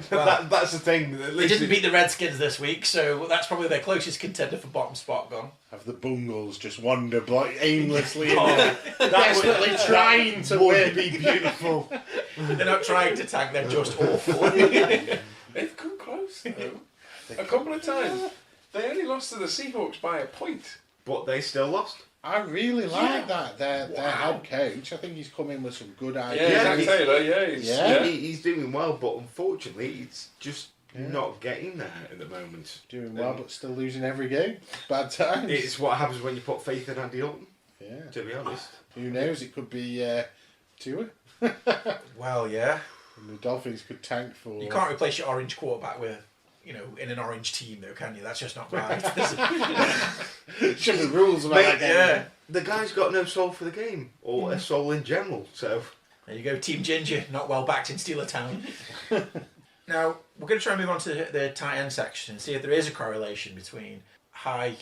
Well, That's the thing. At They least didn't beat the Redskins this week, so that's probably their closest contender for bottom spot gone. Have the Bungles just wander aimlessly in Oh, there, desperately trying to would win? be beautiful. They're not trying to tank, they're just awful. They've come close though. A couple of times. They only lost to the Seahawks by a point. But they still lost. I really like that. Their Wow. head coach, I think he's come in with some good Yeah, ideas. Yeah, Zach he's- Taylor, yeah. Yeah. He's doing well, but unfortunately, he's just not getting there at the moment. Doing well, but still losing every game. Bad times. It's what happens when you put faith in Andy Dalton, Yeah. to be honest. Who knows? It could be Tua. Well, yeah. And the Dolphins could tank for. You can't replace your orange quarterback with, in an orange team, though, can you? That's just not right. Should the rules about Mate, that game. Yeah. The guy's got no soul for the game, or a soul in general, so... There you go, Team Ginger, not well backed in Steeler Town. Now, we're going to try and move on to the tight end section and see if there is a correlation between high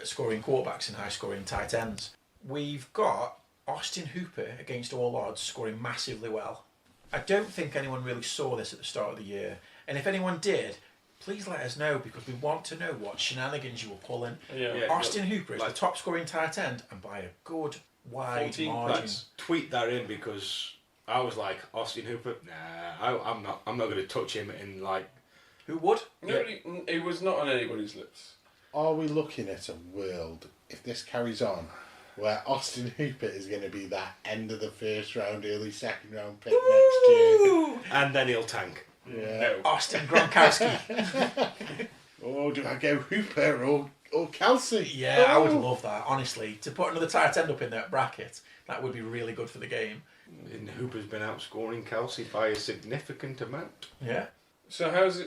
scoring quarterbacks and high scoring tight ends. We've got Austin Hooper against all odds scoring massively well. I don't think anyone really saw this at the start of the year, and if anyone did, please let us know, because we want to know what shenanigans you were pulling. Yeah. Austin Hooper is the top scoring tight end, and by a good wide 14 margin. Let's tweet that in, because I was like, Austin Hooper? Nah, I'm not going to touch him in, like... Who would? Nobody, it was not on anybody's lips. Are we looking at a world, if this carries on, where Austin Hooper is going to be that end of the first round, early second round pick next year? And then he'll tank. Yeah. No. Austin Gronkowski. Or do I go Hooper or Kelsey? Yeah, I would love that, honestly. To put another tight end up in that bracket, that would be really good for the game. And Hooper's been outscoring Kelsey by a significant amount. Yeah. So how's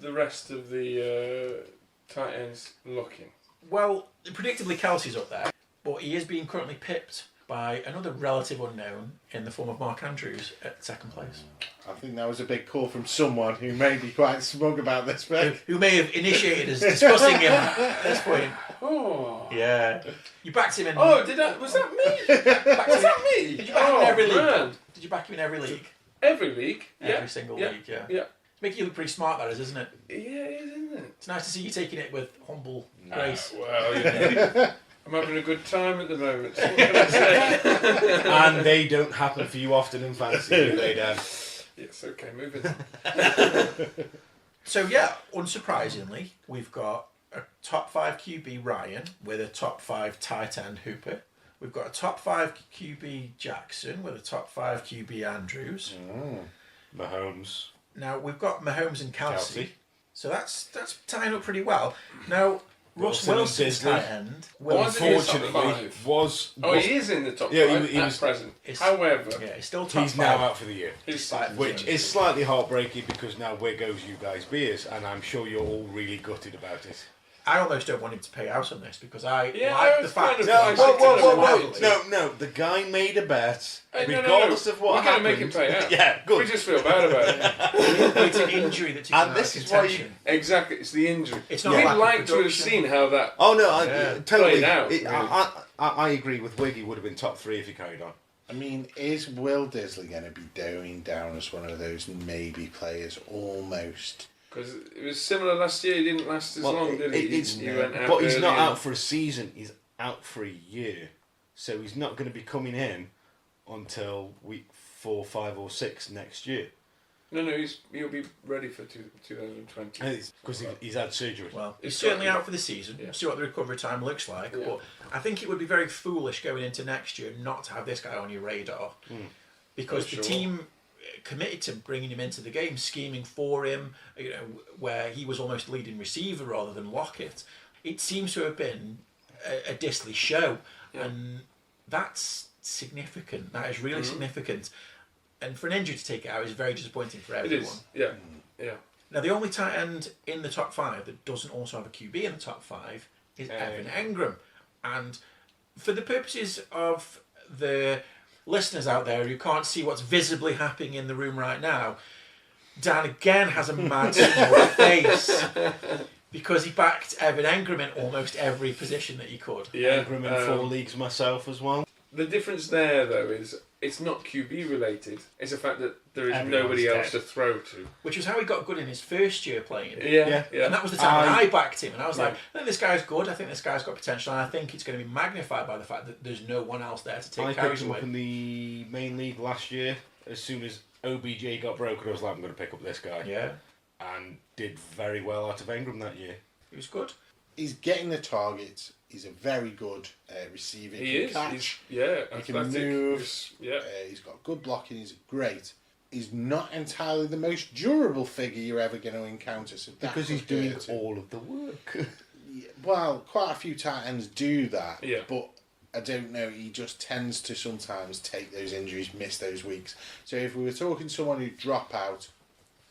the rest of the tight ends looking? Well, predictably Kelsey's up there, but he is being currently pipped by another relative unknown in the form of Mark Andrews at second place. I think that was a big call from someone who may be quite smug about this pick. Who may have initiated us discussing him at this point. Oh. Yeah. You backed him in. Oh, was that me? Was that me? Did you back him in every league? Man. Did you back him in every league? Every league? Every single league, yeah. Yeah. It's making you look pretty smart, that is, isn't it? Yeah, it is, isn't it? It's nice to see you taking it with humble grace. Well, yeah. I'm having a good time at the moment. So what can I say? And they don't happen for you often in fantasy, do they, Dan? Yes, okay, moving on. So yeah, unsurprisingly, we've got a top 5 QB Ryan with a top 5 tight end Hooper. We've got a top 5 QB Jackson with a top 5 QB Andrews. Mahomes. Now we've got Mahomes and Kelsey. So that's tying up pretty well. Now Russ Wilson's tight end. Unfortunately, was. He is in the top 5 he was present. However, he's still top he's 5. now out for the year. Which Is slightly heartbreaking because now where goes you guys' beers, and I'm sure you're all really gutted about it. I almost don't want him to pay out on this because I like the was fact kind of that No, the guy made a bet, regardless of what we're happened. We're going to make him pay out. Yeah, good. We just feel bad about it. it's an injury that took him And out this of is why contention. Exactly, it's the injury. It's not We'd lack of like to have production. seen how that... Oh no, I totally. Played out, It- really. I agree with Weig. He would have been top 3 if he carried on. I mean, is Will Disley going to be going down as one of those maybe players almost? Because it was similar last year, he didn't last as long, did he? He went out but he's early not and- out for a season. He's out for a year, so he's not going to be coming in until week 4, 5, or 6 next year. No, he'll be ready for 2020. Because he's had surgery. Well, he's It's certainly got- out for the season. Yeah. See what the recovery time looks like. Yeah. But I think it would be very foolish going into next year not to have this guy on your radar. Because For the sure. team committed to bringing him into the game, scheming for him, where he was almost leading receiver rather than Lockett. It seems to have been a Disley show. Yeah. And that's significant. That is really significant. And for an injury to take it out is very disappointing for It everyone. is, yeah. Now, the only tight end in the top 5 that doesn't also have a QB in the top 5 is Evan Engram. And for the purposes of the listeners out there who can't see what's visibly happening in the room right now, Dan again has a mad smug face because he backed Evan Engram in almost every position that he could. Yeah. Engram in 4 leagues myself as well. The difference there, though, is it's not QB related. It's the fact that there is Everyone's nobody else dead. to throw to. Which was how he got good in his first year playing. Yeah. And that was the time when I- I backed him, and I was like, Yeah. I think this guy's good, I think this guy's got potential, and I think it's going to be magnified by the fact that there's no one else there to take I carries picked him away. up in the main league last year. As soon as OBJ got broken, I was like, I'm going to pick up this guy. Yeah, And did very well out of Engram that year. he was good. He's getting the targets. He's a very good receiver. He can is. catch. He can can move. Yeah. He's got good blocking. He's great. He's not entirely the most durable figure you're ever going to encounter. So that Because he's could doing hurt him. all of the work. Yeah, well, quite a few tight ends do that. Yeah. But I don't know. He just tends to sometimes take those injuries, miss those weeks. So if we were talking to someone who'd drop out,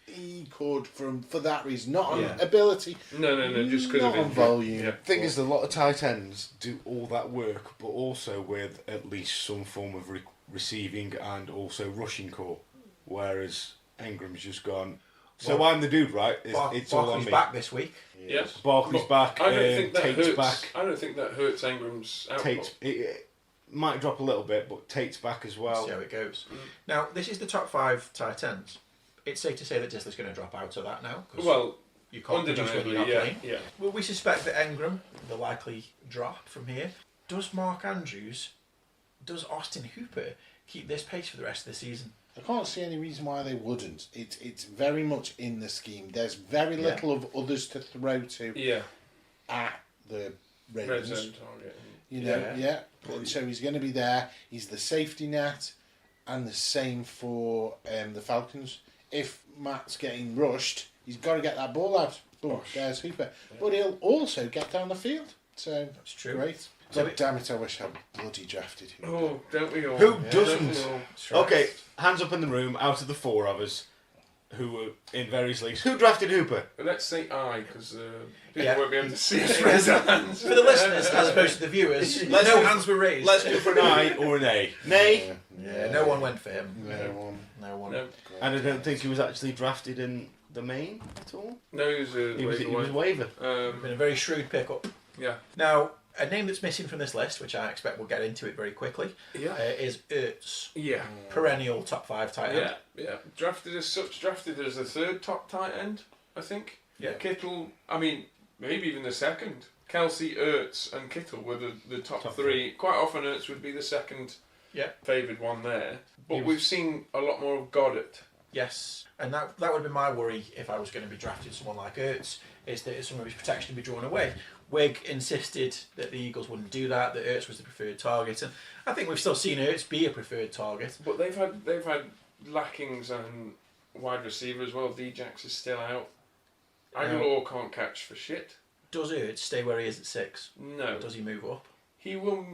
he could for that reason, not on Yeah. ability. No, just because not of on injury. volume. Yeah. Thing is, a lot of tight ends do all that work, but also with at least some form of receiving and also rushing core. Whereas Engram's just gone. So Well, I'm the dude, right? It's all on Barkley's me. back this week. Yeah. Barkley's back. I don't think that Tate's hurts. back. I don't think that hurts Engram's output. Tate's it might drop a little bit, but Tate's back as well. See how it goes. Now, this is the top 5 tight ends. It's safe to say that Disley's going to drop out of that now. 'Cause Well, you can't produce when you're not undeniably, playing. yeah. Well, we suspect that Engram, the likely drop from here. Does Mark Andrews, does Austin Hooper keep this pace for the rest of the season? I can't see any reason why they wouldn't. It's very much in the scheme. There's very little of others to throw to Yeah. at the Red Ravens. zone target. You know, yeah. So he's going to be there. He's the safety net, and the same for the Falcons. If Matt's getting rushed, he's got to get that ball out. Boom, there's Hooper. But he'll also get down the field. So That's true. great. So But damn it, I wish I'd bloody drafted Hooper. Oh, don't we all? Who Don't doesn't? we all? That's right. Okay, hands up in the room. Out of the 4 of us who were in various leagues, who drafted Hooper? But let's say I, because people Yeah. won't be able to see us raise our hands. For the listeners, as opposed to the viewers, Let's no do- hands were raised. Let's go for an I or an A. Nay. Yeah, no one went for him. No one. No one. No, And I don't think he was actually drafted in the main at all. no, he was a He was waiver a waiver. Been a very shrewd pickup. Yeah. Now, a name that's missing from this list, which I expect we'll get into it very quickly, Yeah. is Ertz. Yeah. Perennial top 5 tight end. Yeah. Drafted as such, drafted as the 3rd top tight end, I think. Yeah. Kittle, I mean, maybe even the 2nd. Kelsey, Ertz, and Kittle were the top, Top 3. Quite often, Ertz would be the 2nd Yeah. favoured one there. But He was- we've seen a lot more of Goddard Yes, and that would have been my worry if I was going to be drafting someone like Ertz, is that some of his protection would be drawn away. Weig insisted that the Eagles wouldn't do that Ertz was the preferred target, and I think we've still seen Ertz be a preferred target. But they've had lackings on wide receiver as well. Djax is still out. Aguilar can't catch for shit. Does Ertz stay where he is at 6? No. Does he move up? He will.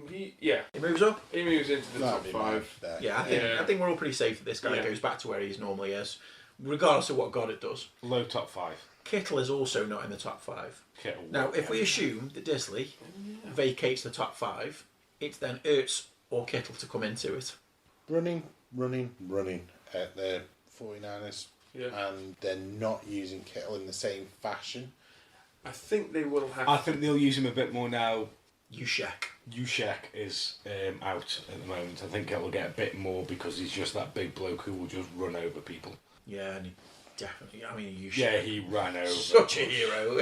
He moves up. He moves into the top 5. Yeah, I think we're all pretty safe that this guy goes back to where he normally is, regardless of what Goddard does. Low top 5. Kittle is also not in the top 5. Kittle. Now, if we assume that Disley vacates the top 5, it's then Ertz or Kittle to come into it. Running at the 49ers, and they're not using Kittle in the same fashion. I think they will have. I think they'll use him a bit more now. Juszczyk is out at the moment. I think Kittle will get a bit more because he's just that big bloke who will just run over people. Yeah, and he definitely. I mean, Juszczyk. Yeah, he ran over. Such a hero.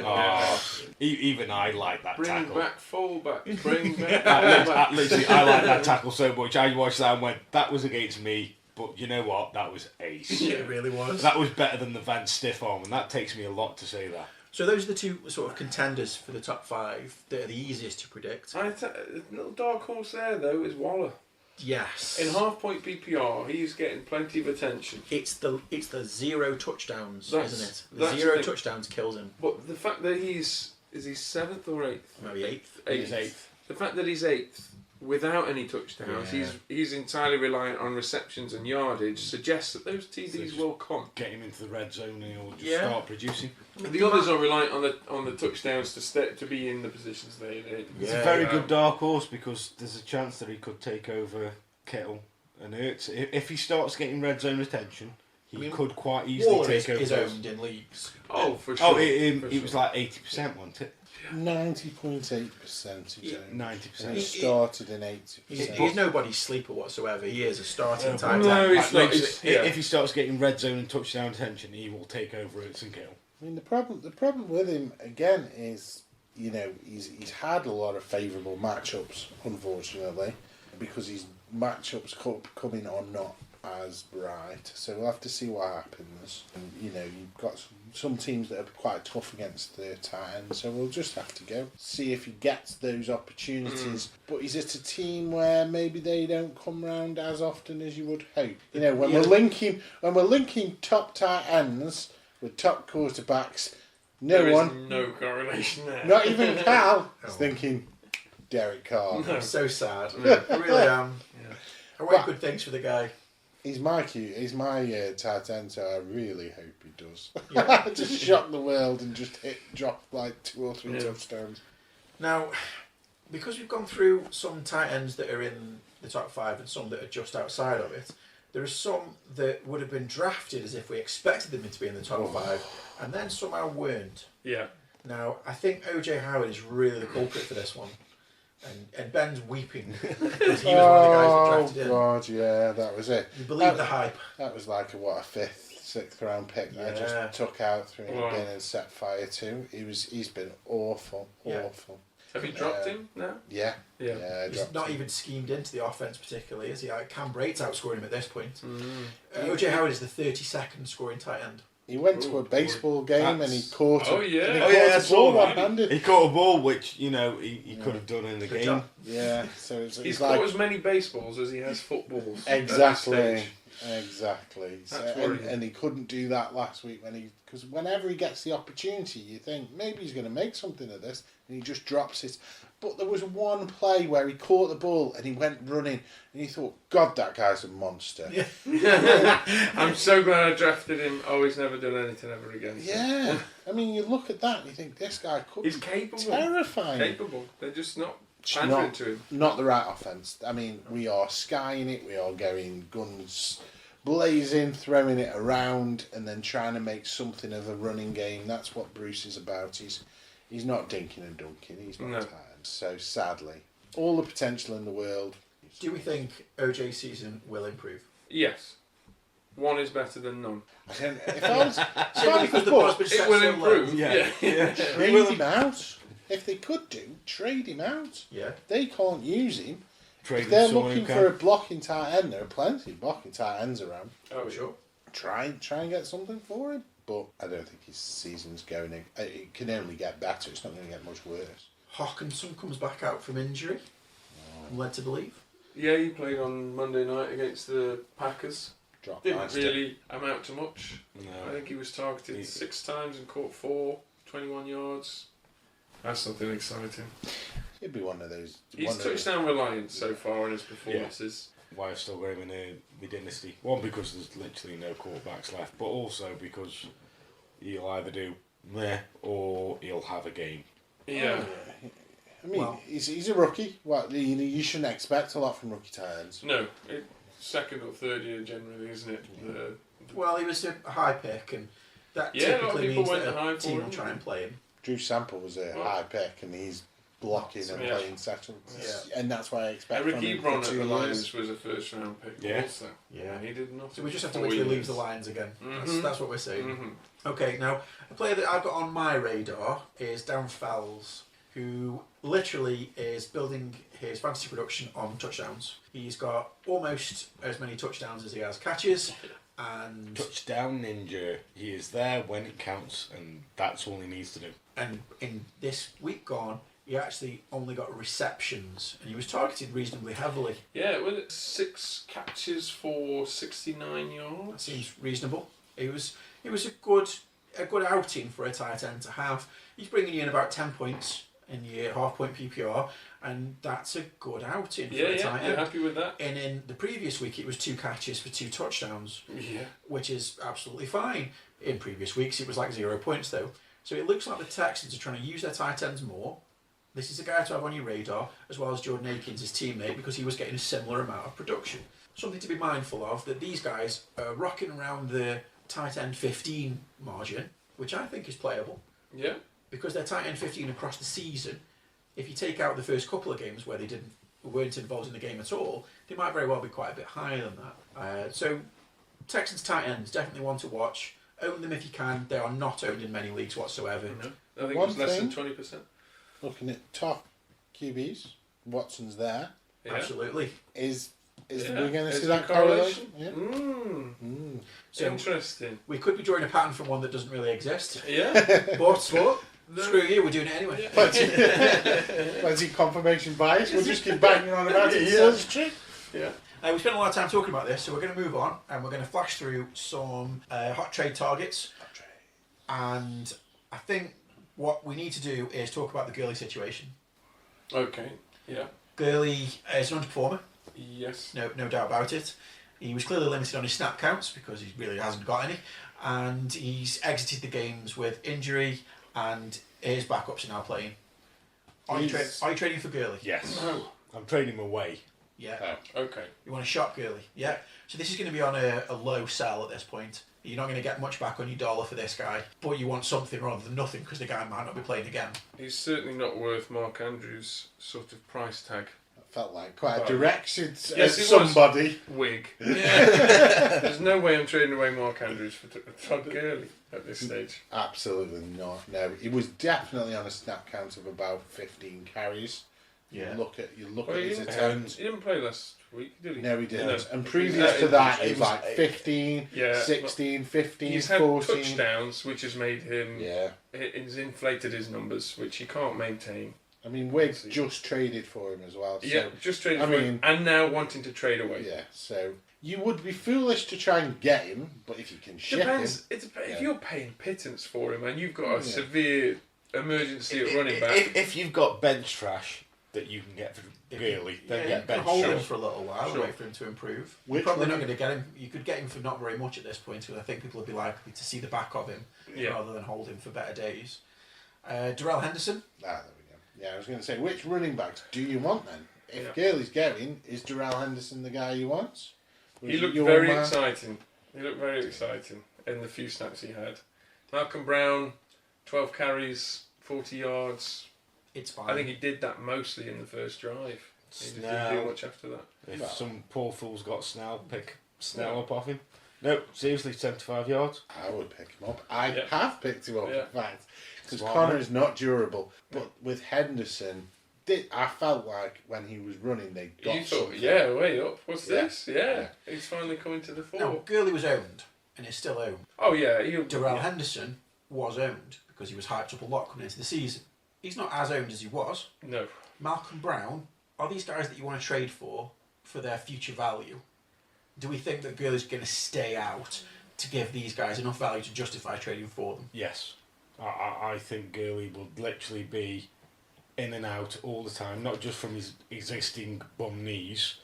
Even I like that tackle. Bring back fullback. Bring back. Literally, I like that tackle so much. I watched that and went, that was against me. But you know what? That was ace. Yeah, it really was. That was better than the Van stiff arm, and that takes me a lot to say that. So those are the two sort of contenders for the top 5 that are the easiest to predict. Little dark horse there though is Waller. Yes. In half-point PPR, he's getting plenty of attention. It's the 0 touchdowns, isn't it? The that's 0 touchdowns kills him. But the fact that is he 7th or 8th? Maybe 8th. He's 8th. The fact that he's 8th without any touchdowns, he's entirely reliant on receptions and yardage, suggests that those TDs will come. Get him into the red zone and he'll just start producing. The others are reliant on the touchdowns to be in the positions they need. It's a very good dark horse because there's a chance that he could take over Kittle and Ertz. If he starts getting red zone attention, he could quite easily Waller take over. is owned in leagues. Oh, for sure. It was like 80%, wasn't it? 90.8%. 90%. He started in 80%. He's nobody's sleeper whatsoever. He is a starting tight end. No, he's not. If he starts getting red zone and touchdown attention, he will take over Ertz and Kittle. I mean, the problem with him again is, he's had a lot of favourable matchups, unfortunately, because his matchups coming are not as bright. So we'll have to see what happens. And, you've got some teams that are quite tough against the tight end, so we'll just have to go see if he gets those opportunities. But is it a team where maybe they don't come round as often as you would hope? When we're linking top tight ends with top quarterbacks, there is no correlation there. Not even Cal is thinking Derek Carr. No. I'm so sad. I really am. Yeah. I want good things for the guy. He's my tight end, so I really hope he does. Yeah. Just shock the world and just drop like 2 or 3 touchdowns. Now, because we've gone through some tight ends that are in the top 5 and some that are just outside of it, there are some that would have been drafted as if we expected them to be in the top 5 and then somehow weren't. Yeah. Now, I think OJ Howard is really the culprit for this one. And Ben's weeping because he was one of the guys that drafted him. Oh God, yeah, that was it. You believe the hype? That was like a 5th, 6th round pick that I just took out, threw in the bin and set fire to. He's been awful. Have you dropped him now? Yeah. He's not even schemed into the offense particularly, is he? Cam Brate's outscoring him at this point. OJ Howard is the 32nd scoring tight end. He went to a baseball game and he caught a ball one-handed. He caught a ball which, he could have done in the game. Job. Yeah, so he's caught as many baseballs as he has footballs. Exactly. That's and he couldn't do that last week because whenever he gets the opportunity, you think maybe he's going to make something of this, and he just drops it. But there was one play where he caught the ball and he went running, and you thought, God, that guy's a monster. Yeah. I'm so glad I drafted him. Oh, he's never done anything ever again. Yeah, I mean, you look at that and you think this guy could be capable. Terrifying. Capable. They're just not pandering to him. Not the right offense. I mean, we are skying it. We are going guns blazing, throwing it around, and then trying to make something of a running game. That's what Bruce is about. He's not dinking and dunking. He's not tired. So sadly, all the potential in the world. Do we think OJ's season will improve? Yes. One is better than none. If I was it will improve. Yeah. Trade him out. If they could trade him out. Yeah. They can't use him. If they're looking for a blocking tight end, there are plenty of blocking tight ends around. Oh, sure. try and get something for him. But I don't think his season's going in. It can only get better. It's not going to get much worse. Hawkinson comes back out from injury. I'm led to believe. Yeah, he played on Monday night against the Packers. Didn't really amount to much. No. I think he was targeted 6 times and caught 4, 21 yards. That's something exciting. He'd be one of those. He's touchdown reliant so far in his performances. Why I've still got him in my dynasty. One, because there's literally no quarterbacks left, but also because he'll either do meh or he'll have a game. Yeah. I mean, he's a rookie. You shouldn't expect a lot from rookie tight ends. No, second or third year generally, isn't it? Well, he was a high pick, and that Yeah, a lot of typically people means went that high a for team him. will try and play him. Drew Sample was a high pick, and he's blocking and playing settled. Yeah. And that's why I expect Eric from him Ebron for at 2 the years. Lions was a first round pick also. Yeah. He did nothing. So we just have to for wait till he 4 leaves the years. Lions again. Mhm. That's what we're saying. Mhm. Okay, now, a player that I've got on my radar is Darren Fells, who literally is building his fantasy production on touchdowns. He's got almost as many touchdowns as he has catches, and Touchdown ninja. He is there when it counts, and that's all he needs to do. in this week gone, he actually only got receptions, and he was targeted reasonably heavily. Yeah, was it 6 catches for 69 That yards? seems reasonable. It was a good outing for a tight end to have. He's bringing you in about 10 points in your half-point PPR, and that's a good outing for a tight you're end. happy with that? And in the previous week, it was 2 catches for 2 touchdowns, Yeah. which is absolutely fine. In previous weeks, it was like 0 points, though. So it looks like the Texans are trying to use their tight ends more. This is a guy to have on your radar, as well as Jordan Akins, his teammate, because he was getting a similar amount of production. Something to be mindful of, that these guys are rocking around the tight end 15 margin, which I think is playable, Yeah. because they're tight end 15 across the season. If you take out the first couple of games where they weren't involved in the game at all, they might very well be quite a bit higher than that. So Texans tight ends, definitely one to watch. Own them if you can. They are not owned in many leagues whatsoever. No. I think it One was less than thing- 20%. Looking at top QBs, Watson's there. Yeah. Absolutely. Is Yeah. we going to Is see there that correlation? Yeah. So Interesting. we could be drawing a pattern from one that doesn't really exist. Yeah. But screw you, we're doing it anyway. Fancy confirmation bias. We'll just keep banging on about it. So it's true. Yeah. We spent a lot of time talking about this, so we're going to move on and we're going to flash through some hot trade targets. And I think what we need to do is talk about the Gurley situation. Okay. Yeah. Gurley is an underperformer, Yes. no doubt about it. He was clearly limited on his snap counts because he really hasn't got any, and he's exited the games with injury, and his backups are now playing. Are you trading for Gurley? Yes. No. I'm trading him away. Yeah. Okay. You want to shop Gurley? Yeah. So this is going to be on a low sell at this point. You're not going to get much back on your dollar for this guy, but you want something rather than nothing because the guy might not be playing again. He's certainly not worth Mark Andrews' sort of price tag. Felt like quite a direction Yes, it was. somebody. Wig. There's no way I'm trading away Mark Andrews for Todd Gurley at this stage. Absolutely not. No, he was definitely on a snap count of about 15 carries. Yeah. You look at Well, his attempts. He didn't play last week, did he? No, he didn't. No. And previous to that, it was was- like 15, Yeah. 16, 15, He's had 14. touchdowns, which has made him. Yeah. It's inflated his numbers, which he can't maintain. I mean, Weig just traded for him as well. So, Yeah, just traded I for him, mean- and now wanting to trade away. yeah, so you would be foolish to try and get him, but if you can ship Depends. him... If you're paying pittance for him and you've got a severe emergency at running back, If you've got bench trash that you can get for Gurley, then you get can bench hold trash. him for a little while, Sure. wait for him to improve. Which You're probably one- not going to get him. You could get him for not very much at this point, because I think people would be likely to see the back of him Yeah. rather than hold him for better days. Darrell Henderson. There we go. Yeah, I was going to say, which running backs do you want then? If Yeah. Gurley's going, is Darrell Henderson the guy you want? Or he is it looked your very man? exciting. He looked very exciting in the few snaps he had. Malcolm Brown, 12 carries, 40 yards. It's fine. I think he did that mostly in the first drive. He didn't do Snell. much after that. If Well. some poor fool's got Snell, pick Snell up off him. No, seriously, 75 yards. I would pick him up. I Yeah. have picked him up, Yeah. in fact. Because Smart Connor man. is not durable. But with Henderson, I felt like when he was running, they got You thought, something. yeah, way up. What's Yeah. this? Yeah. He's finally coming to the fore. Now, Gurley was owned, and is still owned. Oh yeah, Darrell Henderson was owned because he was hyped up a lot coming into the season. He's not as owned as he was. No. Malcolm Brown, are these guys that you want to trade for their future value? Do we think that Gurley's going to stay out to give these guys enough value to justify trading for them? Yes. I think Gurley will literally be in and out all the time, not just from his existing bum knees,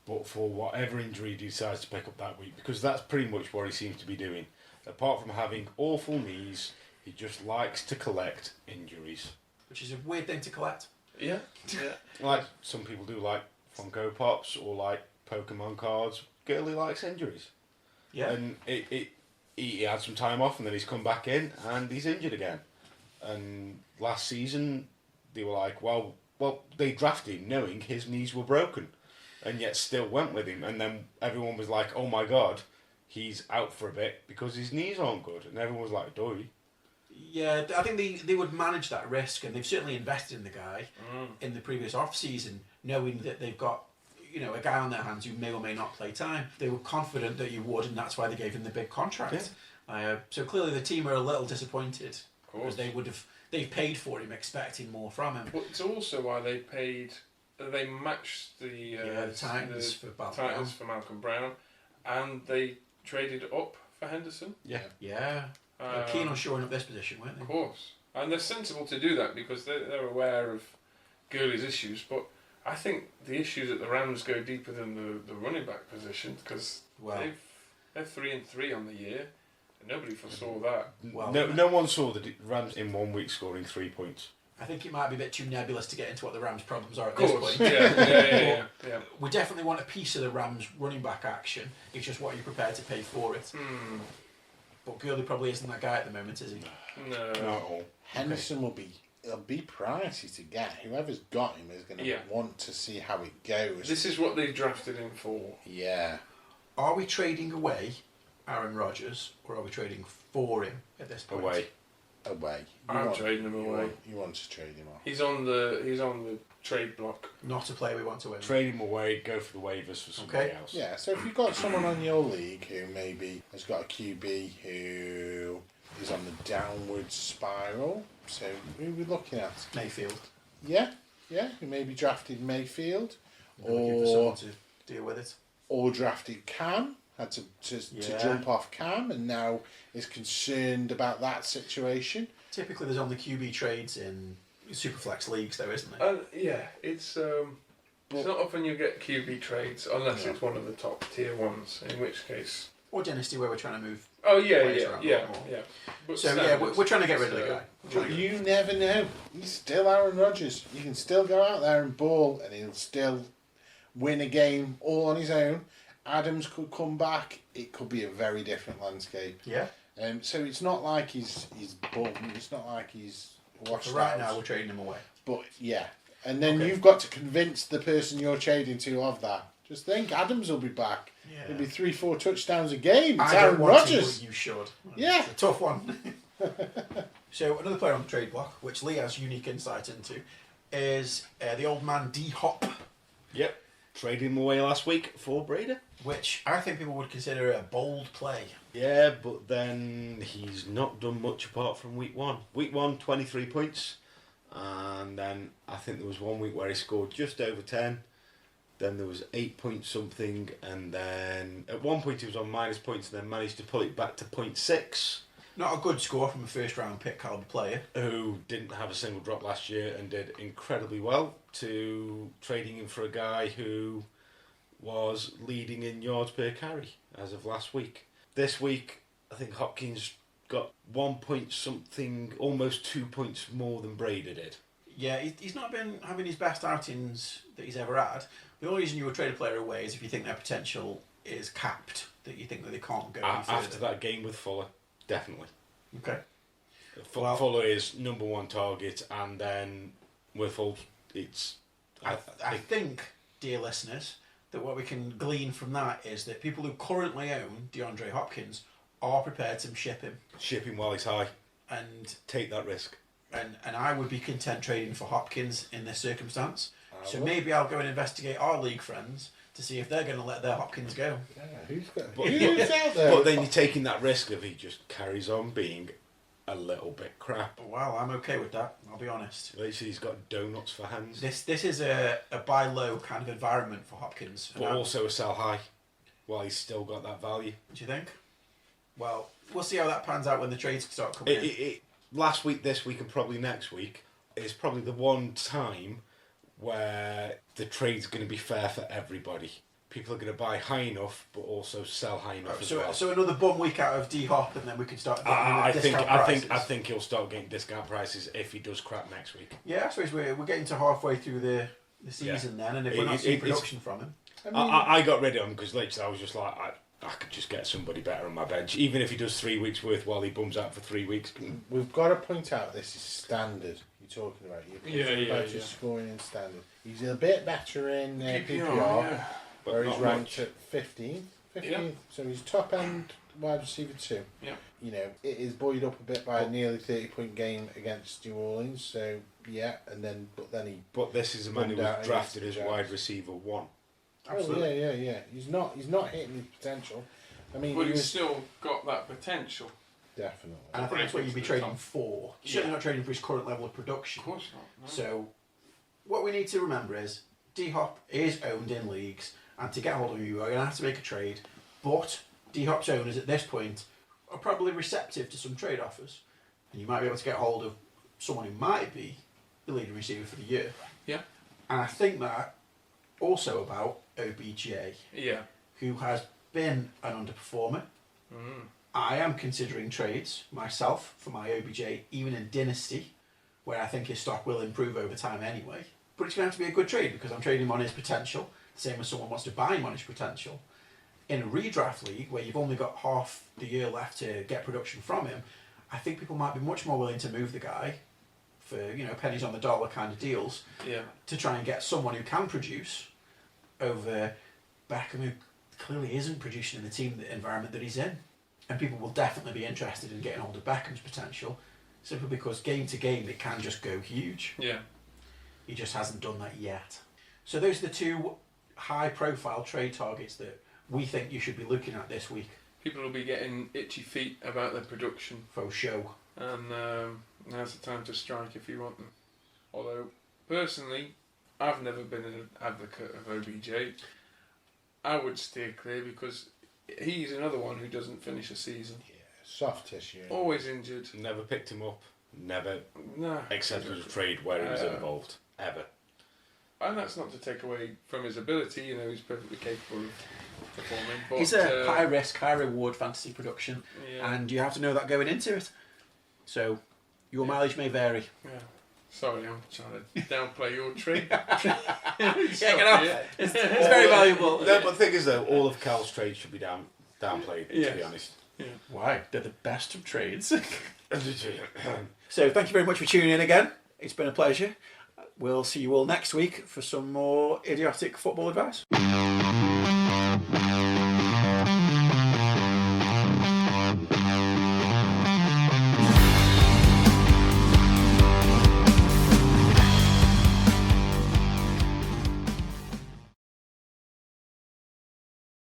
but for whatever injury he decides to pick up that week, because that's pretty much what he seems to be doing. Apart from having awful knees, he just likes to collect injuries. Which is a weird thing to collect. Yeah. Like some people do, like Funko Pops or like Pokemon cards. Gurley likes injuries. Yeah. And he had some time off and then he's come back in and he's injured again. And last season they were like, well, they drafted him knowing his knees were broken and yet still went with him. And then everyone was like, oh my God, he's out for a bit because his knees aren't good. And everyone was like, doy. Yeah, I think they would manage that risk, and they've certainly invested in the guy in the previous off-season, knowing that they've got a guy on their hands who may or may not play time. They were confident that you would, and that's why they gave him the big contract. Yeah. So clearly the team are a little disappointed because they've paid for him expecting more from him. But it's also why they matched the Titans for Malcolm Brown, and they traded up for Henderson. Yeah. They're keen on shoring up this position, weren't they? Of course. And they're sensible to do that because they're aware of Gurley's issues. But I think the issues at the Rams go deeper than the running back position because they're 3-3 on the year. And nobody foresaw that. Well, no one saw the Rams in 1 week scoring 3 points. I think it might be a bit too nebulous to get into what the Rams' problems are at this point. Yeah. We definitely want a piece of the Rams' running back action. It's just what you're prepared to pay for it. But Gurley probably isn't that guy at the moment, is he? No. Not at all. Henderson will be pricey to get. Whoever's got him is going to want to see how it goes. This is what they've drafted him for. Yeah. Are we trading away Aaron Rodgers, or are we trading for him at this point? Away. I'm trading him away. You want to trade him off. He's on the trade block. Not a player we want to win. Trade him away, go for the waivers for somebody else. Yeah, so if you've got someone on your league who maybe has got a QB who is on the downward spiral, so who are we looking at? Mayfield. Yeah, who maybe drafted Mayfield, Looking for someone to deal with it. Or drafted Cam, had to jump off Cam, and now is concerned about that situation. Typically, there's only QB trades in Superflex leagues, though, isn't there? It's not often you get QB trades unless it's one of the top tier ones. In which case, or Dynasty, where we're trying to move. Oh yeah. But so we're trying to get rid of the guy. But you never know. He's still Aaron Rodgers. You can still go out there and ball, and he'll still win a game all on his own. Adams could come back. It could be a very different landscape. Yeah. So it's not like he's bum. It's not like he's washed So right out. now we're trading him away. But yeah, and then you've got to convince the person you're trading to of that. Just think, Adams will be back. Yeah. It'll be 3-4 touchdowns a game. It's I Aaron don't want Rodgers. to, but you should. Yeah. It's a tough one. So another player on the trade block, which Lee has unique insight into, is the old man D Hop. Yep. Traded him away last week for Brady. Which I think people would consider a bold play. Yeah, but then he's not done much apart from week 1. Week 1, 23 points. And then I think there was 1 week where he scored just over 10. Then there was 8 point something. And then at one point he was on minus points and then managed to pull it back to 0.6. Not a good score from a first round pick caliber player. Who didn't have a single drop last year and did incredibly well, to trading him for a guy who was leading in yards per carry as of last week. This week, I think Hopkins got 1 point something, almost 2 points more than Brady did. Yeah, he's not been having his best outings that he's ever had. The only reason you would trade a player away is if you think their potential is capped, that you think that they can't go any further. After that game with Fuller, definitely. Okay. Fuller is number 1 target, and then with Fuller, it's... I think, dear listeners, that what we can glean from that is that people who currently own DeAndre Hopkins are prepared to ship him. Ship him while he's high. And take that risk. And I would be content trading for Hopkins in this circumstance. So maybe I'll go and investigate our league friends to see if they're going to let their Hopkins go. Yeah, who's out there? But then you're taking that risk if he just carries on being a little bit crap. Well, I'm okay with that, I'll be honest. Literally, he's got donuts for hands. This is a buy low kind of environment for Hopkins. But also a sell high, while he's still got that value. Do you think? Well, we'll see how that pans out when the trades start coming in. Last week, this week, and probably next week is probably the one time where the trade's going to be fair for everybody. People are going to buy high enough, but also sell high enough as well. So another bum week out of D-Hop, and then we can start getting discount prices. I think he'll start getting discount prices if he does crap next week. Yeah, I suppose we're getting to halfway through the season then, and if we're not seeing production from him. I got rid of him because literally I was just like, I could just get somebody better on my bench, even if he does 3 weeks worth while he bums out for 3 weeks. We've got to point out this is standard. You're talking about Yeah. scoring in standard. He's a bit better in PPR. Where he's ranked at 15th. Yeah. So he's top end wide receiver 2. Yeah. You know, it is buoyed up a bit by a nearly 30-point game against New Orleans. So yeah, but he. But this is a man who was drafted as wide receiver 1. Absolutely. Oh yeah. He's not hitting his potential. I mean, but he's still got that potential. Definitely. And I think that's what you'd be trading for. Certainly not trading for his current level of production. Of course not. No. So, what we need to remember is D-Hop is owned in leagues, and to get hold of you, are going to have to make a trade. But D-Hop's owners at this point are probably receptive to some trade offers, and you might be able to get hold of someone who might be the leading receiver for the year. Yeah. And I think that also about OBJ, who has been an underperformer. I am considering trades myself for my OBJ, even in Dynasty, where I think his stock will improve over time anyway. But it's going to have to be a good trade because I'm trading him on his potential, the same as someone wants to buy him on his potential. In a redraft league, where you've only got half the year left to get production from him, I think people might be much more willing to move the guy for, pennies on the dollar kind of deals to try and get someone who can produce over Beckham, who clearly isn't producing in the environment that he's in. And people will definitely be interested in getting hold of Beckham's potential, simply because game to game it can just go huge. Yeah. He just hasn't done that yet. So those are the two high-profile trade targets that we think you should be looking at this week. People will be getting itchy feet about their production. For show. And now's the time to strike if you want them. Although, personally, I've never been an advocate of OBJ. I would steer clear because he's another one who doesn't finish a season. Yeah, soft tissue. Always injured. Never picked him up. Never Nah. accepted a trade where he was involved. Ever. And that's not to take away from his ability. He's perfectly capable of performing. But, It's a high risk, high reward fantasy production, and you have to know that going into it. So your mileage may vary. Yeah. Sorry, I'm trying to downplay your trade. Get off. It's very valuable. No, but the thing is though, all of Cal's trades should be downplayed, to be honest. Yeah. Why? They're the best of trades. So thank you very much for tuning in again. It's been a pleasure. We'll see you all next week for some more idiotic football advice.